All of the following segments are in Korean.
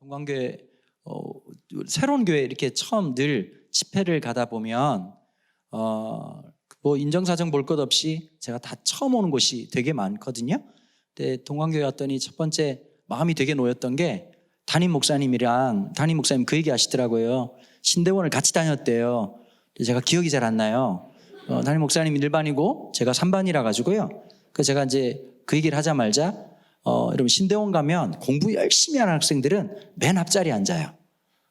동광교회 새로운 교회 이렇게 처음 늘 집회를 가다 보면 뭐 인정사정 볼 것 없이 제가 다 처음 오는 곳이 되게 많거든요. 근데 동광교회 왔더니 첫 번째 마음이 되게 놓였던 게 담임 목사님 그 얘기 하시더라고요. 신대원을 같이 다녔대요. 제가 기억이 잘 안 나요. 담임 목사님이 1반이고 제가 3반이라 가지고요. 그래서 제가 이제 그 얘기를 하자 말자 여러분 신대원 가면 공부 열심히 하는 학생들은 맨 앞자리에 앉아요.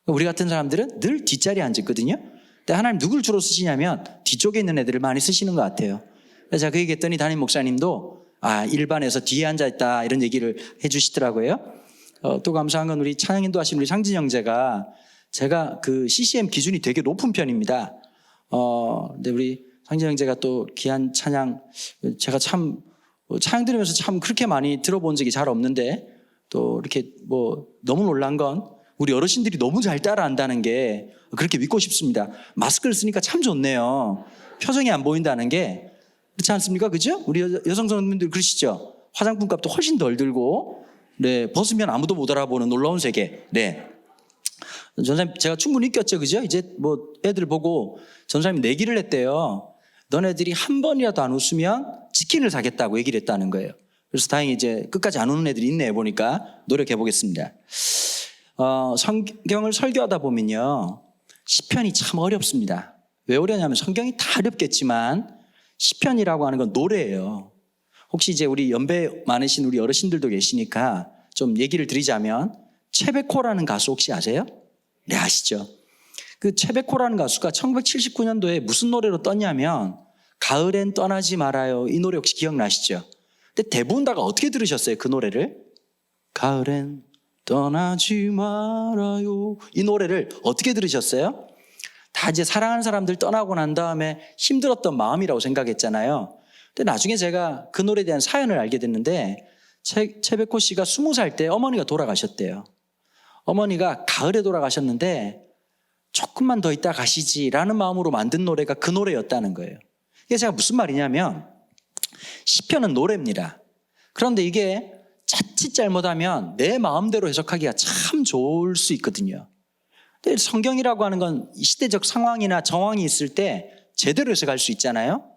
우리 같은 사람들은 늘 뒷자리에 앉았거든요. 근데 하나님 누굴 주로 쓰시냐면 뒤쪽에 있는 애들을 많이 쓰시는 것 같아요. 그래서 제가 그 얘기했더니 담임 목사님도 1반에서 뒤에 앉아있다 이런 얘기를 해주시더라고요. 또 감사한 건 우리 찬양인도 하신 우리 상진 형제가 제가 그 CCM 기준이 되게 높은 편입니다. 근데 우리 상진 형제가 또 귀한 찬양, 제가 참 찬양 들으면서 참 그렇게 많이 들어본 적이 잘 없는데 또 이렇게 뭐 너무 놀란 건 우리 어르신들이 너무 잘 따라한다는 게 그렇게 믿고 싶습니다. 마스크를 쓰니까 참 좋네요. 표정이 안 보인다는 게 그렇지 않습니까? 그죠? 우리 여성 성도님들 그러시죠? 화장품 값도 훨씬 덜 들고 네, 벗으면 아무도 못 알아보는 놀라운 세계. 네. 전사님 제가 충분히 느꼈죠. 그죠? 이제 뭐 애들 보고 전사님이 내기를 했대요. 너네들이 한 번이라도 안 웃으면 치킨을 사겠다고 얘기를 했다는 거예요. 그래서 다행히 이제 끝까지 안 우는 애들이 있네 보니까 노력해 보겠습니다. 성경을 설교하다 보면요. 시편이 참 어렵습니다. 왜 어려냐면 성경이 다 어렵겠지만 시편이라고 하는 건 노래예요. 혹시 이제 우리 연배 많으신 우리 어르신들도 계시니까 좀 얘기를 드리자면 최백호라는 가수 혹시 아세요? 네, 아시죠? 그 최백호라는 가수가 1979년도에 무슨 노래로 떴냐면 가을엔 떠나지 말아요. 이 노래 혹시 기억나시죠? 근데 대부분 다가 어떻게 들으셨어요? 그 노래를? 가을엔 떠나지 말아요. 이 노래를 어떻게 들으셨어요? 다 이제 사랑하는 사람들 떠나고 난 다음에 힘들었던 마음이라고 생각했잖아요. 근데 나중에 제가 그 노래에 대한 사연을 알게 됐는데 최백호 씨가 20살 때 어머니가 돌아가셨대요. 어머니가 가을에 돌아가셨는데 조금만 더 있다 가시지라는 마음으로 만든 노래가 그 노래였다는 거예요. 이게 제가 무슨 말이냐면 시편은 노래입니다. 그런데 이게 자칫 잘못하면 내 마음대로 해석하기가 참 좋을 수 있거든요. 근데 성경이라고 하는 건 시대적 상황이나 정황이 있을 때 제대로 해석할 수 있잖아요.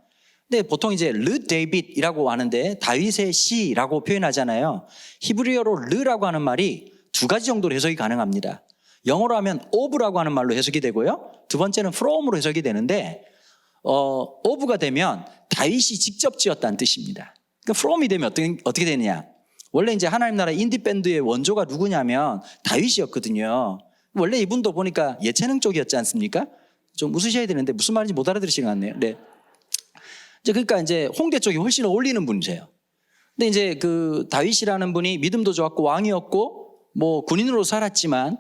근데 보통 이제 르 데이빗이라고 하는데 다윗의 시라고 표현하잖아요. 히브리어로 르라고 하는 말이 두 가지 정도로 해석이 가능합니다. 영어로 하면 of라고 하는 말로 해석이 되고요. 두 번째는 from으로 해석이 되는데 of가 되면 다윗이 직접 지었다는 뜻입니다. 그러니까 from이 되면 어떻게 되느냐? 원래 이제 하나님 나라 인디 밴드의 원조가 누구냐면 다윗이었거든요. 원래 이분도 보니까 예체능 쪽이었지 않습니까? 좀 웃으셔야 되는데 무슨 말인지 못 알아들으시는 것 같네요. 네. 그러니까 이제 홍대 쪽이 훨씬 어울리는 분이세요. 근데 이제 그 다윗이라는 분이 믿음도 좋았고 왕이었고 뭐 군인으로 살았지만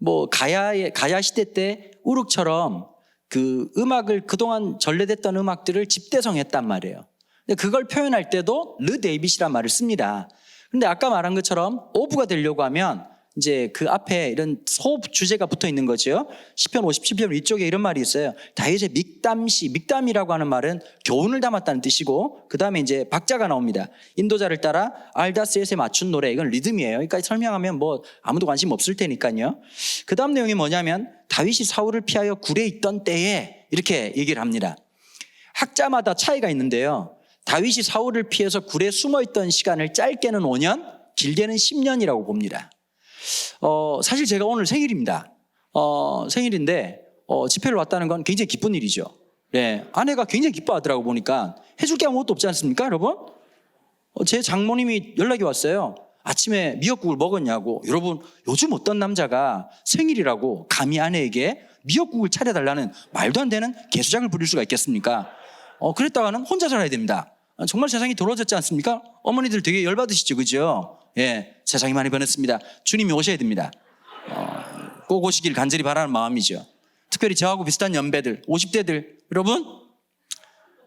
뭐 가야 시대 때 우룩처럼 그 음악을 그동안 전래됐던 음악들을 집대성했단 말이에요. 근데 그걸 표현할 때도 르 데이빗이란 말을 씁니다. 근데 아까 말한 것처럼 오브가 되려고 하면 이제 그 앞에 이런 소업 주제가 붙어 있는 거죠. 시편 57편 위쪽에 이런 말이 있어요. 다윗의 믹담시, 믹담이라고 하는 말은 교훈을 담았다는 뜻이고 그 다음에 이제 박자가 나옵니다. 인도자를 따라 알다스엣에 맞춘 노래, 이건 리듬이에요. 그러니까 설명하면 뭐 아무도 관심 없을 테니까요. 그 다음 내용이 뭐냐면 다윗이 사울을 피하여 굴에 있던 때에 이렇게 얘기를 합니다. 학자마다 차이가 있는데요. 다윗이 사울을 피해서 굴에 숨어있던 시간을 짧게는 5년, 길게는 10년이라고 봅니다. 사실 제가 오늘 생일입니다. 생일인데 집회를 왔다는 건 굉장히 기쁜 일이죠. 네, 아내가 굉장히 기뻐하더라고 보니까. 해줄 게 아무것도 없지 않습니까 여러분? 제 장모님이 연락이 왔어요. 아침에 미역국을 먹었냐고. 여러분, 요즘 어떤 남자가 생일이라고 감히 아내에게 미역국을 차려달라는 말도 안 되는 개수작을 부릴 수가 있겠습니까? 그랬다가는 혼자 살아야 됩니다. 정말 세상이 더러워졌지 않습니까? 어머니들 되게 열받으시죠, 그죠? 예, 세상이 많이 변했습니다. 주님이 오셔야 됩니다. 꼭 오시길 간절히 바라는 마음이죠. 특별히 저하고 비슷한 연배들, 50대들, 여러분,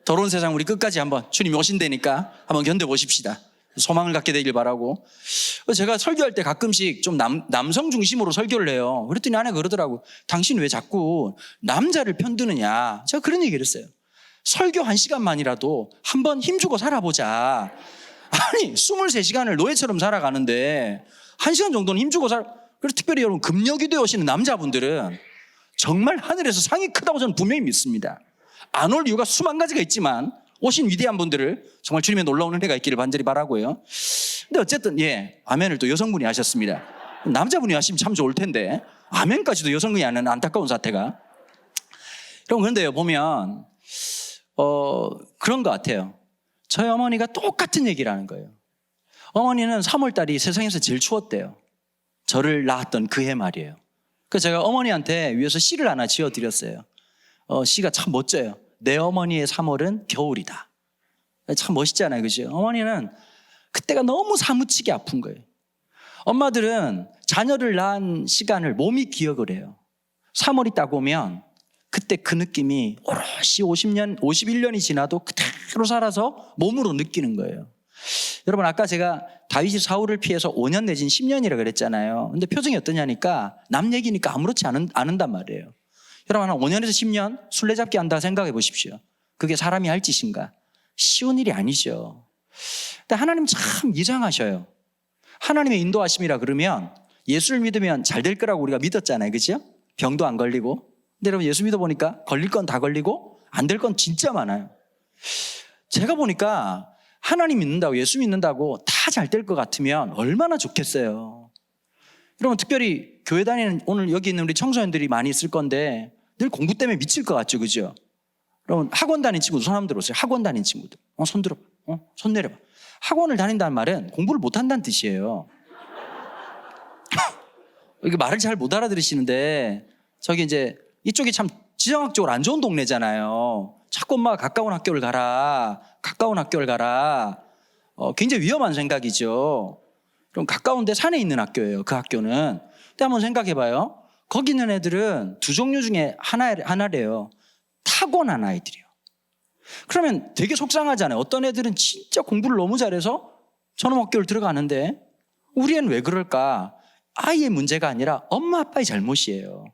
더러운 세상 우리 끝까지 한번 주님이 오신다니까 한번 견뎌보십시다. 소망을 갖게 되길 바라고. 제가 설교할 때 가끔씩 좀 남성 중심으로 설교를 해요. 그랬더니 아내가 그러더라고. 당신 왜 자꾸 남자를 편드느냐. 제가 그런 얘기를 했어요. 설교 1시간만이라도 한번 힘주고 살아보자. 아니 23시간을 노예처럼 살아가는데 1시간 정도는 힘주고 그리고 특별히 여러분 금요기도에 오시는 남자분들은 정말 하늘에서 상이 크다고 저는 분명히 믿습니다. 안 올 이유가 수만 가지가 있지만 오신 위대한 분들을 정말 주님의 놀라운 은혜가 있기를 간절히 바라고요. 근데 어쨌든 아멘을 또 여성분이 하셨습니다. 남자분이 하시면 참 좋을 텐데 아멘까지도 여성분이 하는 안타까운 사태가. 여러분 그런데요 보면 그런 것 같아요. 저희 어머니가 똑같은 얘기를 하는 거예요. 어머니는 3월달이 세상에서 제일 추웠대요. 저를 낳았던 그해 말이에요. 그래서 제가 어머니한테 위에서 시를 하나 지어드렸어요. 시가 참 멋져요. 내 어머니의 3월은 겨울이다. 참 멋있잖아요, 그죠? 어머니는 그때가 너무 사무치게 아픈 거예요. 엄마들은 자녀를 낳은 시간을 몸이 기억을 해요. 3월이 딱 오면 그때 그 느낌이 오롯이 50년, 51년이 지나도 그대로 살아서 몸으로 느끼는 거예요. 여러분 아까 제가 다윗이 사울을 피해서 5년 내진 10년이라 그랬잖아요. 근데 표정이 어떠냐니까 남 얘기니까 아무렇지 않은단 말이에요. 여러분 한 5년에서 10년 술래잡기 한다 생각해 보십시오. 그게 사람이 할 짓인가? 쉬운 일이 아니죠. 근데 하나님 참 이상하셔요. 하나님의 인도하심이라 그러면 예수를 믿으면 잘 될 거라고 우리가 믿었잖아요. 그죠? 병도 안 걸리고. 근데 여러분 예수 믿어보니까 걸릴 건 다 걸리고 안 될 건 진짜 많아요. 제가 보니까 하나님 믿는다고 예수 믿는다고 다 잘 될 것 같으면 얼마나 좋겠어요. 여러분 특별히 교회 다니는 오늘 여기 있는 우리 청소년들이 많이 있을 건데 늘 공부 때문에 미칠 것 같죠. 그죠? 여러분 학원 다니는 친구들 손 한번 들어보세요. 학원 다니는 친구들 손 들어봐. 손 내려봐. 학원을 다닌다는 말은 공부를 못한다는 뜻이에요. 이게 말을 잘 못 알아들으시는데 저기 이제 이쪽이 참 지정학적으로 안 좋은 동네잖아요. 자꾸 엄마가 가까운 학교를 가라. 가까운 학교를 가라. 굉장히 위험한 생각이죠. 그럼 가까운데 산에 있는 학교예요. 그 학교는. 근데 한번 생각해봐요. 거기 있는 애들은 두 종류 중에 하나래요. 타고난 아이들이요. 그러면 되게 속상하잖아요. 어떤 애들은 진짜 공부를 너무 잘해서 저놈 학교를 들어가는데 우리 애는 왜 그럴까? 아이의 문제가 아니라 엄마 아빠의 잘못이에요.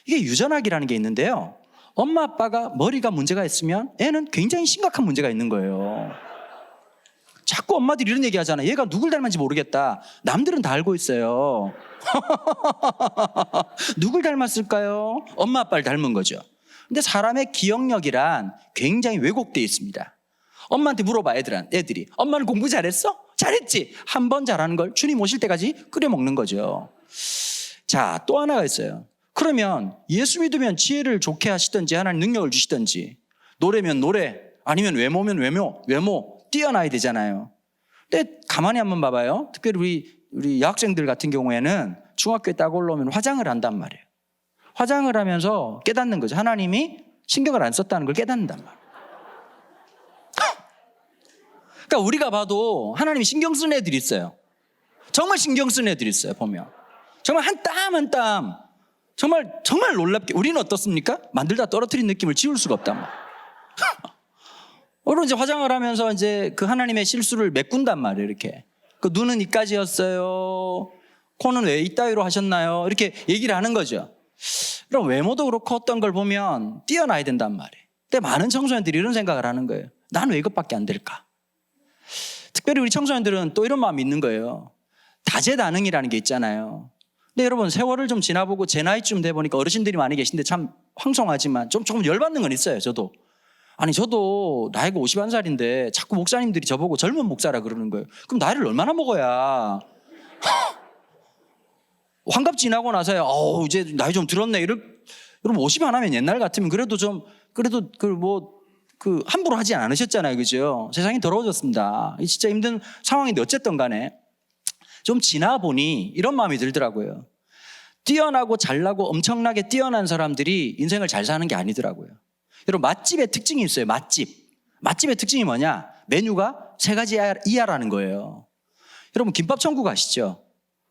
이게 유전학이라는 게 있는데요. 엄마 아빠가 머리가 문제가 있으면 애는 굉장히 심각한 문제가 있는 거예요. 자꾸 엄마들이 이런 얘기 하잖아요. 얘가 누굴 닮았는지 모르겠다. 남들은 다 알고 있어요. 누굴 닮았을까요? 엄마 아빠를 닮은 거죠. 근데 사람의 기억력이란 굉장히 왜곡되어 있습니다. 엄마한테 물어봐 애들이 엄마는 공부 잘했어? 잘했지. 한 번 잘하는 걸 주님 오실 때까지 끓여 먹는 거죠. 자, 또 하나가 있어요. 그러면 예수 믿으면 지혜를 좋게 하시든지 하나님 능력을 주시든지 노래면 노래 아니면 외모면 외모 뛰어나야 되잖아요. 근데 가만히 한번 봐봐요. 특별히 우리 여학생들 같은 경우에는 중학교에 딱 올라오면 화장을 한단 말이에요. 화장을 하면서 깨닫는 거죠. 하나님이 신경을 안 썼다는 걸 깨닫는단 말이에요. 그러니까 우리가 봐도 하나님이 신경 쓰는 애들이 있어요. 정말 신경 쓰는 애들이 있어요. 보면 정말 한 땀 한 땀 정말 놀랍게 우리는 어떻습니까? 만들다 떨어뜨린 느낌을 지울 수가 없단 말이에요. 오늘 이제 화장을 하면서 이제 그 하나님의 실수를 메꾼단 말이에요. 이렇게 그 눈은 이까지였어요. 코는 왜 이따위로 하셨나요? 이렇게 얘기를 하는 거죠. 그럼 외모도 그렇고 어떤 걸 보면 뛰어나야 된단 말이에요. 근데 많은 청소년들이 이런 생각을 하는 거예요. 난 왜 이것밖에 안 될까? 특별히 우리 청소년들은 또 이런 마음이 있는 거예요. 다재다능이라는 게 있잖아요. 근데 여러분 세월을 좀 지나보고 제 나이쯤 돼 보니까 어르신들이 많이 계신데 참 황송하지만 조금 열받는 건 있어요. 저도 나이가 51살인데 자꾸 목사님들이 저보고 젊은 목사라 그러는 거예요. 그럼 나이를 얼마나 먹어야 환갑 지나고 나서야 이제 나이 좀 들었네. 여러분 50 안 하면 옛날 같으면 그래도 함부로 하지 않으셨잖아요. 그죠? 세상이 더러워졌습니다. 진짜 힘든 상황인데 어쨌든 간에 좀 지나 보니 이런 마음이 들더라고요. 뛰어나고 잘나고 엄청나게 뛰어난 사람들이 인생을 잘 사는 게 아니더라고요. 여러분 맛집의 특징이 있어요. 맛집의 특징이 뭐냐? 메뉴가 3가지 이하라는 거예요. 여러분 김밥 천국 아시죠?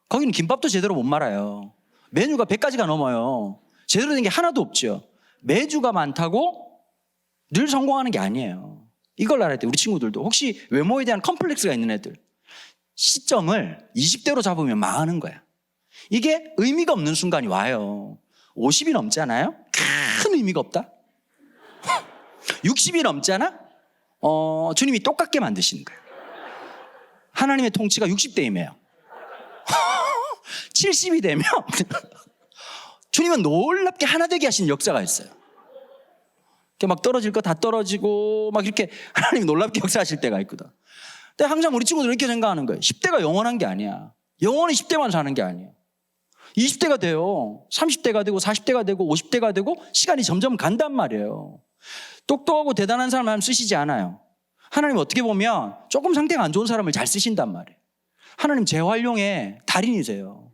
거기는 김밥도 제대로 못 말아요. 메뉴가 100가지가 넘어요. 제대로 된 게 하나도 없죠. 메뉴가 많다고 늘 성공하는 게 아니에요. 이걸 알아야 돼요. 우리 친구들도 혹시 외모에 대한 컴플렉스가 있는 애들 시점을 20대로 잡으면 망하는 거야. 이게 의미가 없는 순간이 와요. 50이 넘잖아요. 큰 의미가 없다. 60이 넘잖아. 주님이 똑같게 만드시는 거예요. 하나님의 통치가 60대임에요. 70이 되면 주님은 놀랍게 하나 되게 하시는 역사가 있어요. 막 떨어질 거 다 떨어지고 막 이렇게 하나님이 놀랍게 역사하실 때가 있거든. 근데 항상 우리 친구들은 이렇게 생각하는 거예요. 10대가 영원한 게 아니야. 영원히 10대만 사는 게 아니에요. 20대가 돼요. 30대가 되고 40대가 되고 50대가 되고 시간이 점점 간단 말이에요. 똑똑하고 대단한 사람 하나님 쓰시지 않아요. 하나님 어떻게 보면 조금 상태가 안 좋은 사람을 잘 쓰신단 말이에요. 하나님 재활용의 달인이세요.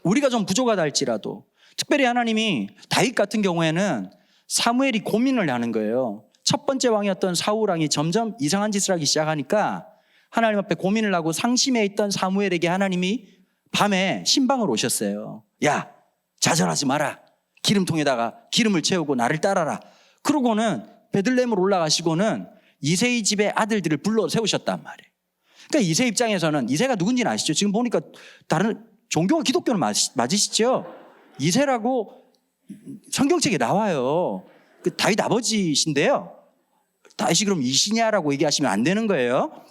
우리가 좀 부족하다 할지라도. 특별히 하나님이 다윗 같은 경우에는 사무엘이 고민을 하는 거예요. 첫 번째 왕이었던 사울 왕이 점점 이상한 짓을 하기 시작하니까 하나님 앞에 고민을 하고 상심해 있던 사무엘에게 하나님이 밤에 신방을 오셨어요. 야, 좌절하지 마라. 기름통에다가 기름을 채우고 나를 따라라. 그러고는 베들레헴으로 올라가시고는 이새의 집의 아들들을 불러 세우셨단 말이에요. 그러니까 이새 입장에서는, 이새가 누군지는 아시죠? 지금 보니까 다른 종교가 기독교는 맞으시죠? 이새라고 성경책에 나와요. 그 다윗 아버지신데요. 다윗이 그럼 이시냐라고 얘기하시면 안 되는 거예요.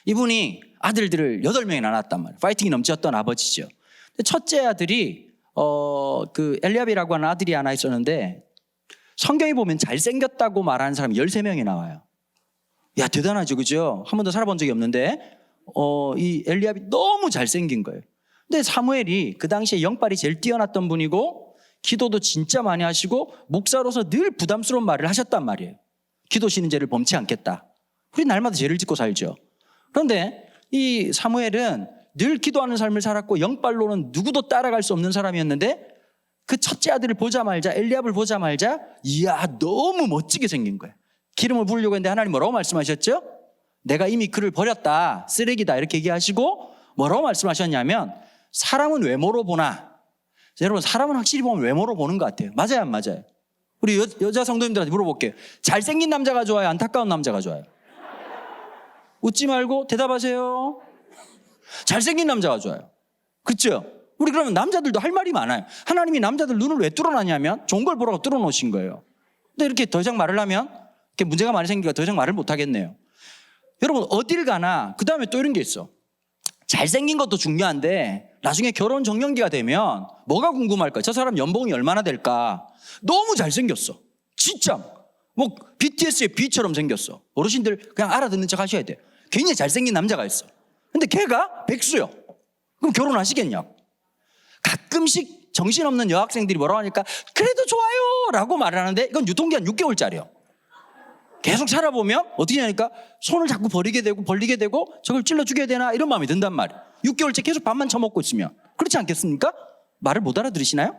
이분이 아들들을 8명이나 낳았단 말이에요. 파이팅이 넘쳤던 아버지죠. 첫째 아들이 그 엘리압이라고 하는 아들이 하나 있었는데 성경에 보면 잘생겼다고 말하는 사람이 13명이 나와요. 야, 대단하죠, 그죠? 한 번도 살아본 적이 없는데 이 엘리압이 너무 잘생긴 거예요. 근데 사무엘이 그 당시에 영빨이 제일 뛰어났던 분이고 기도도 진짜 많이 하시고 목사로서 늘 부담스러운 말을 하셨단 말이에요. 기도 쉬는 죄를 범치 않겠다. 우리 날마다 죄를 짓고 살죠. 그런데 이 사무엘은 늘 기도하는 삶을 살았고 영빨로는 누구도 따라갈 수 없는 사람이었는데 그 첫째 아들을 보자마자, 엘리압을 보자마자 이야, 너무 멋지게 생긴 거예요. 기름을 부으려고 했는데 하나님 뭐라고 말씀하셨죠? 내가 이미 그를 버렸다, 쓰레기다, 이렇게 얘기하시고 뭐라고 말씀하셨냐면 사람은 외모로 보나. 여러분, 사람은 확실히 보면 외모로 보는 것 같아요. 맞아요, 안 맞아요? 우리 여자 성도님들한테 물어볼게요. 잘생긴 남자가 좋아요, 안타까운 남자가 좋아요? 웃지 말고 대답하세요. 잘생긴 남자가 좋아요. 그렇죠? 우리 그러면 남자들도 할 말이 많아요. 하나님이 남자들 눈을 왜 뚫어놨냐면 좋은 걸 보라고 뚫어놓으신 거예요. 근데 이렇게 더 이상 말을 하면 이렇게 문제가 많이 생기니까 더 이상 말을 못 하겠네요. 여러분, 어딜 가나 그 다음에 또 이런 게 있어. 잘생긴 것도 중요한데 나중에 결혼 정년기가 되면 뭐가 궁금할까? 저 사람 연봉이 얼마나 될까? 너무 잘생겼어. 진짜 뭐 BTS의 B처럼 생겼어. 어르신들 그냥 알아듣는 척 하셔야 돼요. 굉장히 잘생긴 남자가 있어. 근데 걔가 백수요. 그럼 결혼하시겠냐고. 가끔씩 정신없는 여학생들이 뭐라고 하니까 그래도 좋아요 라고 말을 하는데 이건 유통기한 6개월짜리요. 계속 살아보면 어떻게 하니까 손을 자꾸 벌리게 되고 저걸 찔러 죽여야 되나 이런 마음이 든단 말이에요. 6개월째 계속 밥만 처먹고 있으면. 그렇지 않겠습니까? 말을 못 알아들으시나요?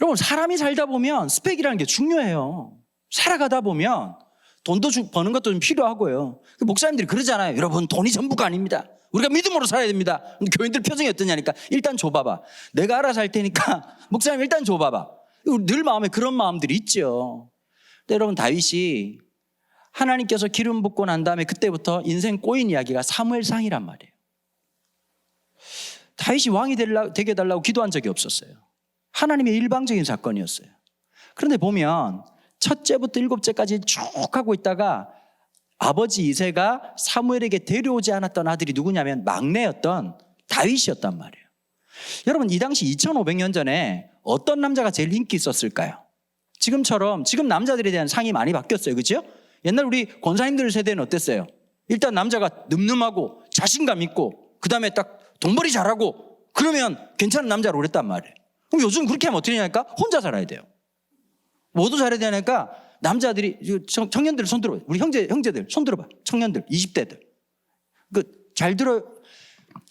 여러분, 사람이 살다 보면 스펙이라는 게 중요해요. 살아가다 보면 돈도 버는 것도 좀 필요하고요. 목사님들이 그러잖아요. 여러분, 돈이 전부가 아닙니다. 우리가 믿음으로 살아야 됩니다. 근데 교인들 표정이 어떠냐니까 일단 줘봐봐. 내가 알아서 할 테니까 목사님 일단 줘봐봐. 늘 마음에 그런 마음들이 있죠. 근데 여러분, 다윗이 하나님께서 기름 붓고 난 다음에 그때부터 인생 꼬인 이야기가 사무엘상이란 말이에요. 다윗이 왕이 되게 해달라고 기도한 적이 없었어요. 하나님의 일방적인 사건이었어요. 그런데 보면 첫째부터 7째까지 쭉 하고 있다가 아버지 이새가 사무엘에게 데려오지 않았던 아들이 누구냐면 막내였던 다윗이었단 말이에요. 여러분, 이 당시 2500년 전에 어떤 남자가 제일 인기 있었을까요? 지금처럼 지금 남자들에 대한 상이 많이 바뀌었어요. 그렇죠? 옛날 우리 권사님들 세대는 어땠어요? 일단 남자가 늠름하고 자신감 있고 그 다음에 딱 돈벌이 잘하고 그러면 괜찮은 남자로 그랬단 말이에요. 그럼 요즘 그렇게 하면 어떻게 되냐니까 혼자 살아야 돼요. 뭐도 잘해야 되니까 남자들이 청년들 손 들어봐. 우리 형제들 손 들어봐. 청년들 20대들 잘 들어.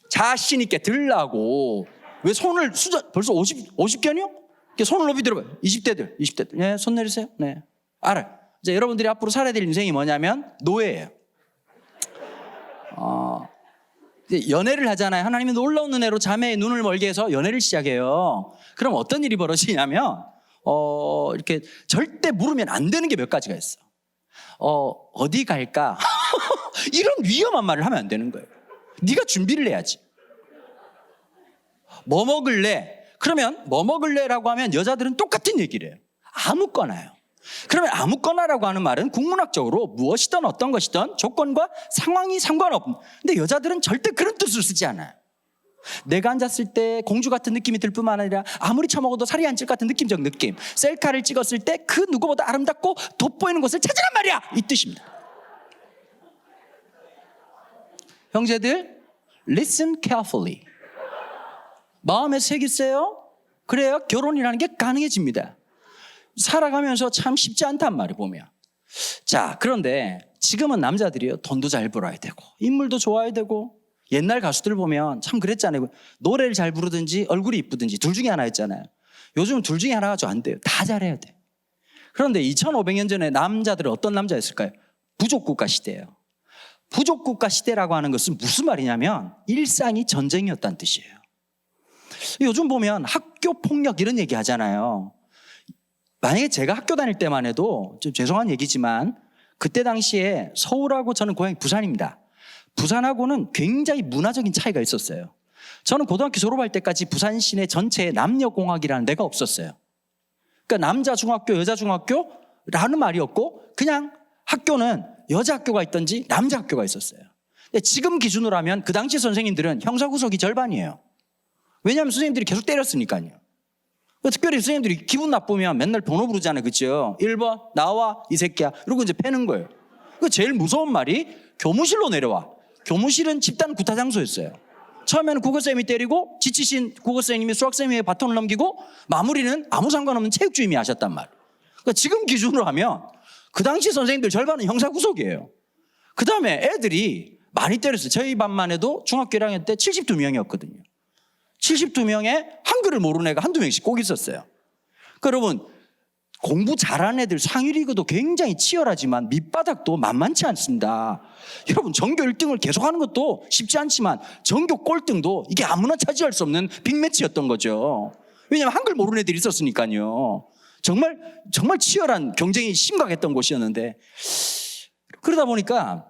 자신 있게 들라고. 왜 손을 벌써 50견이요? 손을 높이 들어봐요. 20대들. 네, 손 내리세요. 네, 알아요. 이제 여러분들이 앞으로 살아야 될 인생이 뭐냐면 노예예요. 이제 연애를 하잖아요. 하나님이 놀라운 은혜로 자매의 눈을 멀게 해서 연애를 시작해요. 그럼 어떤 일이 벌어지냐면 이렇게 절대 물으면 안 되는 게 몇 가지가 있어. 어디 갈까? 이런 위험한 말을 하면 안 되는 거예요. 네가 준비를 해야지. 뭐 먹을래? 그러면 뭐 먹을래라고 하면 여자들은 똑같은 얘기를 해요. 아무거나요. 그러면 아무거나라고 하는 말은 국문학적으로 무엇이든 어떤 것이든 조건과 상황이 상관없는, 근데 여자들은 절대 그런 뜻을 쓰지 않아요. 내가 앉았을 때 공주 같은 느낌이 들 뿐만 아니라 아무리 처먹어도 살이 안 찔 것 같은 느낌적 느낌, 셀카를 찍었을 때 그 누구보다 아름답고 돋보이는 것을 찾으란 말이야, 이 뜻입니다. 형제들, listen carefully. 마음에 새기세요. 그래야 결혼이라는 게 가능해집니다. 살아가면서 참 쉽지 않단 말이에요, 보면. 자, 그런데 지금은 남자들이요, 돈도 잘 벌어야 되고 인물도 좋아야 되고, 옛날 가수들 보면 참 그랬잖아요. 노래를 잘 부르든지 얼굴이 이쁘든지 둘 중에 하나였잖아요. 요즘은 둘 중에 하나가 좀 안 돼요. 다 잘해야 돼. 그런데 2500년 전에 남자들은 어떤 남자였을까요? 부족국가 시대예요. 부족국가 시대라고 하는 것은 무슨 말이냐면 일상이 전쟁이었다는 뜻이에요. 요즘 보면 학교 폭력 이런 얘기 하잖아요. 만약에 제가 학교 다닐 때만 해도, 좀 죄송한 얘기지만 그때 당시에 서울하고, 저는 고향이 부산입니다. 부산하고는 굉장히 문화적인 차이가 있었어요. 저는 고등학교 졸업할 때까지 부산 시내 전체에 남녀공학이라는 데가 없었어요. 그러니까 남자 중학교, 여자 중학교라는 말이 없고 그냥 학교는 여자 학교가 있든지 남자 학교가 있었어요. 근데 지금 기준으로 하면 그 당시 선생님들은 형사구속이 절반이에요. 왜냐하면 선생님들이 계속 때렸으니까요. 특별히 선생님들이 기분 나쁘면 맨날 번호 부르잖아요. 그렇죠? 1번 나와 이 새끼야 이러고 이제 패는 거예요. 그 제일 무서운 말이 교무실로 내려와. 교무실은 집단 구타 장소였어요. 처음에는 국어쌤이 때리고 지치신 국어쌤님이 수학쌤에게 바톤을 넘기고 마무리는 아무 상관없는 체육주임이 하셨단 말이에요. 그러니까 지금 기준으로 하면 그 당시 선생님들 절반은 형사구속이에요. 그 다음에 애들이 많이 때렸어요. 저희 반만 해도 중학교 1학년 때 72명이었거든요. 72명에 한글을 모르는 애가 한두 명씩 꼭 있었어요. 그러니까 여러분, 공부 잘하는 애들 상위리그도 굉장히 치열하지만 밑바닥도 만만치 않습니다. 여러분, 전교 1등을 계속하는 것도 쉽지 않지만 전교 꼴등도 이게 아무나 차지할 수 없는 빅매치였던 거죠. 왜냐하면 한글 모르는 애들이 있었으니까요. 정말 치열한 경쟁이 심각했던 곳이었는데, 그러다 보니까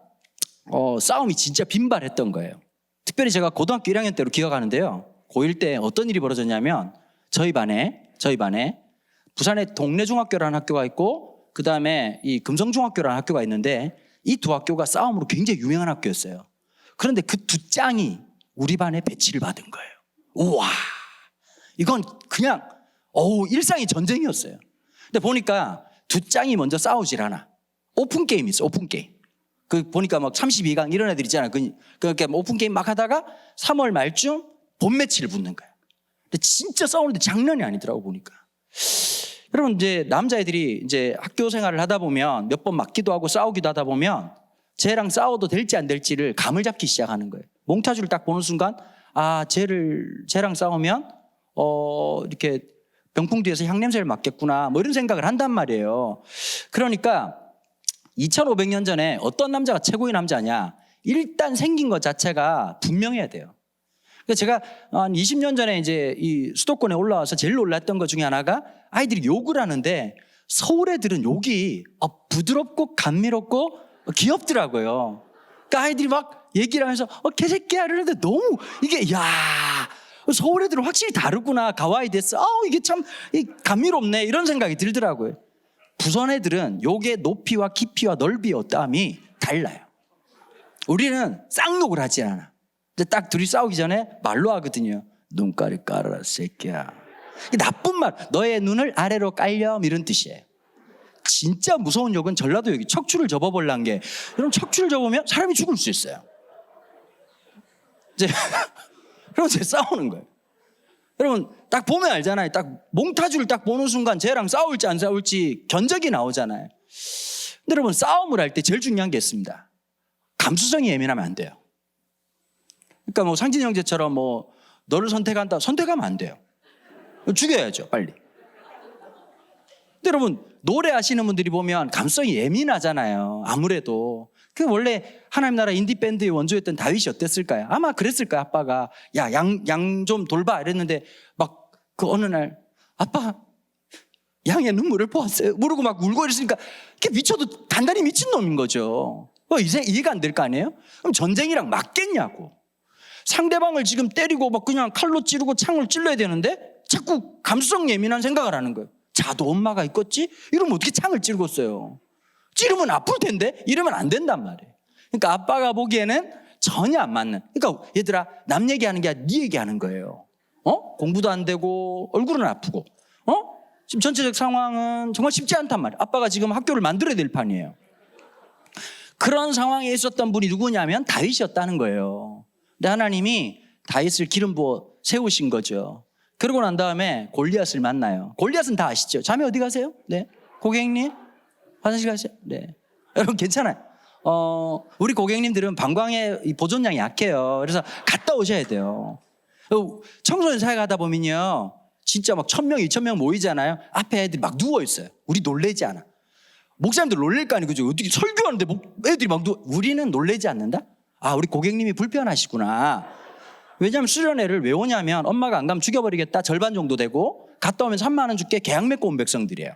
싸움이 진짜 빈발했던 거예요. 특별히 제가 고등학교 1학년 때로 기억하는데요. 고1 때 어떤 일이 벌어졌냐면, 저희 반에 부산에 동래중학교라는 학교가 있고 그 다음에 이 금성중학교라는 학교가 있는데, 이 두 학교가 싸움으로 굉장히 유명한 학교였어요. 그런데 그 두 짱이 우리 반에 배치를 받은 거예요. 우와, 이건 그냥 일상이 전쟁이었어요. 근데 보니까 두 짱이 먼저 싸우질 않아. 오픈게임이 있어, 오픈게임. 그 보니까 막 32강 이런 애들 있잖아요. 그러니까 오픈게임 막 하다가 3월 말쯤 본 매치를 붙는 거야. 근데 진짜 싸우는데 장난이 아니더라고, 보니까. 여러분, 이제 남자애들이 이제 학교 생활을 하다 보면 몇 번 맞기도 하고 싸우기도 하다 보면 쟤랑 싸워도 될지 안 될지를 감을 잡기 시작하는 거예요. 몽타주를 딱 보는 순간, 쟤랑 싸우면 이렇게 병풍 뒤에서 향냄새를 맡겠구나, 뭐 이런 생각을 한단 말이에요. 그러니까 2500년 전에 어떤 남자가 최고의 남자냐, 일단 생긴 것 자체가 분명해야 돼요. 제가 한 20년 전에 이제 이 수도권에 올라와서 제일 놀랐던 것 중에 하나가, 아이들이 욕을 하는데 서울 애들은 욕이 부드럽고 감미롭고 귀엽더라고요. 그러니까 아이들이 막 얘기를 하면서 개새끼야 이러는데 너무 이게, 서울 애들은 확실히 다르구나, 가와이 됐어, 이게 참 감미롭네, 이런 생각이 들더라고요. 부산 애들은 욕의 높이와 깊이와 넓이의 어떠함이 달라요. 우리는 쌍욕을 하지 않아. 근데 딱 둘이 싸우기 전에 말로 하거든요. 눈깔이 깔아라 새끼야. 나쁜 말, 너의 눈을 아래로 깔렴, 이런 뜻이에요. 진짜 무서운 욕은 전라도 욕이 척추를 접어볼란 게, 여러분 척추를 접으면 사람이 죽을 수 있어요. 그럼 이제 싸우는 거예요. 여러분 딱 보면 알잖아요. 딱 몽타주를 딱 보는 순간 쟤랑 싸울지 안 싸울지 견적이 나오잖아요. 근데 여러분, 싸움을 할 때 제일 중요한 게 있습니다. 감수성이 예민하면 안 돼요. 그러니까 뭐 상진 형제처럼 뭐 너를 선택하면 안 돼요. 죽여야죠, 빨리. 근데 여러분, 노래하시는 분들이 보면 감성이 예민하잖아요. 아무래도 그 원래 하나님 나라 인디밴드의 원조였던 다윗이 어땠을까요? 아마 그랬을 거예요. 아빠가 양 좀 돌봐 이랬는데 막 그 어느 날 아빠 양의 눈물을 보았어요 모르고 막 울고 이랬으니까 그게 미쳐도 단단히 미친 놈인 거죠. 이제 이해가 안 될 거 아니에요? 그럼 전쟁이랑 맞겠냐고. 상대방을 지금 때리고 막 그냥 칼로 찌르고 창을 찔러야 되는데 자꾸 감수성 예민한 생각을 하는 거예요. 자도 엄마가 있겠지? 이러면 어떻게 창을 찌르겠어요? 찌르면 아플 텐데? 이러면 안 된단 말이에요. 그러니까 아빠가 보기에는 전혀 안 맞는. 그러니까 얘들아, 남 얘기하는 게 아니라 네 얘기하는 거예요. 공부도 안 되고 얼굴은 아프고 지금 전체적 상황은 정말 쉽지 않단 말이에요. 아빠가 지금 학교를 만들어야 될 판이에요. 그런 상황에 있었던 분이 누구냐면 다윗이었다는 거예요. 근데 하나님이 다윗을 기름 부어 세우신 거죠. 그러고 난 다음에 골리앗을 만나요. 골리앗은 다 아시죠? 자매 어디 가세요? 네. 고객님 화장실 가세요? 네. 여러분 괜찮아요. 우리 고객님들은 방광의 보존량이 약해요. 그래서 갔다 오셔야 돼요. 청소년 사회 가다 보면요, 진짜 막 1000명, 2000명 모이잖아요. 앞에 애들이 막 누워있어요. 우리 놀래지 않아. 목사님들 놀랄 거 아니고, 그죠? 어떻게 설교하는데 애들이 막 우리는 놀래지 않는다? 아, 우리 고객님이 불편하시구나. 왜냐하면 수련회를 왜 오냐면 엄마가 안 가면 죽여버리겠다, 절반 정도 되고, 갔다 오면 3만 원 줄게, 계약 맺고 온 백성들이에요.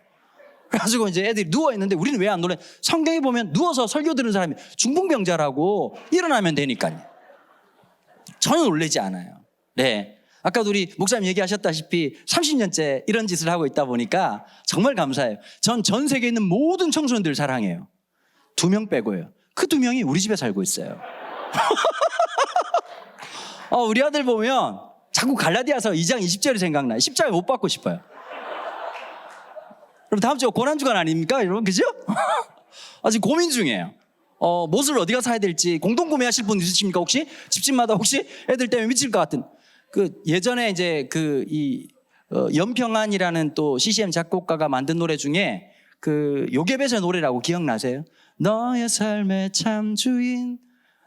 그래가지고 이제 애들이 누워있는데 우리는 왜 안 놀래? 성경에 보면 누워서 설교 들은 사람이 중풍병자라고 일어나면 되니까요. 전혀 놀라지 않아요. 네. 아까도 우리 목사님 얘기하셨다시피 30년째 이런 짓을 하고 있다 보니까 정말 감사해요. 전 세계에 있는 모든 청소년들 사랑해요. 2명 빼고요. 그 2명이 우리 집에 살고 있어요. 우리 아들 보면 자꾸 갈라디아서 2장 20절이 생각나요. 10장에 못 받고 싶어요. 그럼 다음 주가 고난주간 아닙니까? 여러분, 그죠? 아직 고민 중이에요. 못을 어디가 사야 될지. 공동구매하실 분 있으십니까? 혹시? 집집마다 혹시 애들 때문에 미칠 것 같은. 예전에 이제 연평안이라는 또 CCM 작곡가가 만든 노래 중에 요괴배의 노래라고 기억나세요? 너의 삶의 참 주인,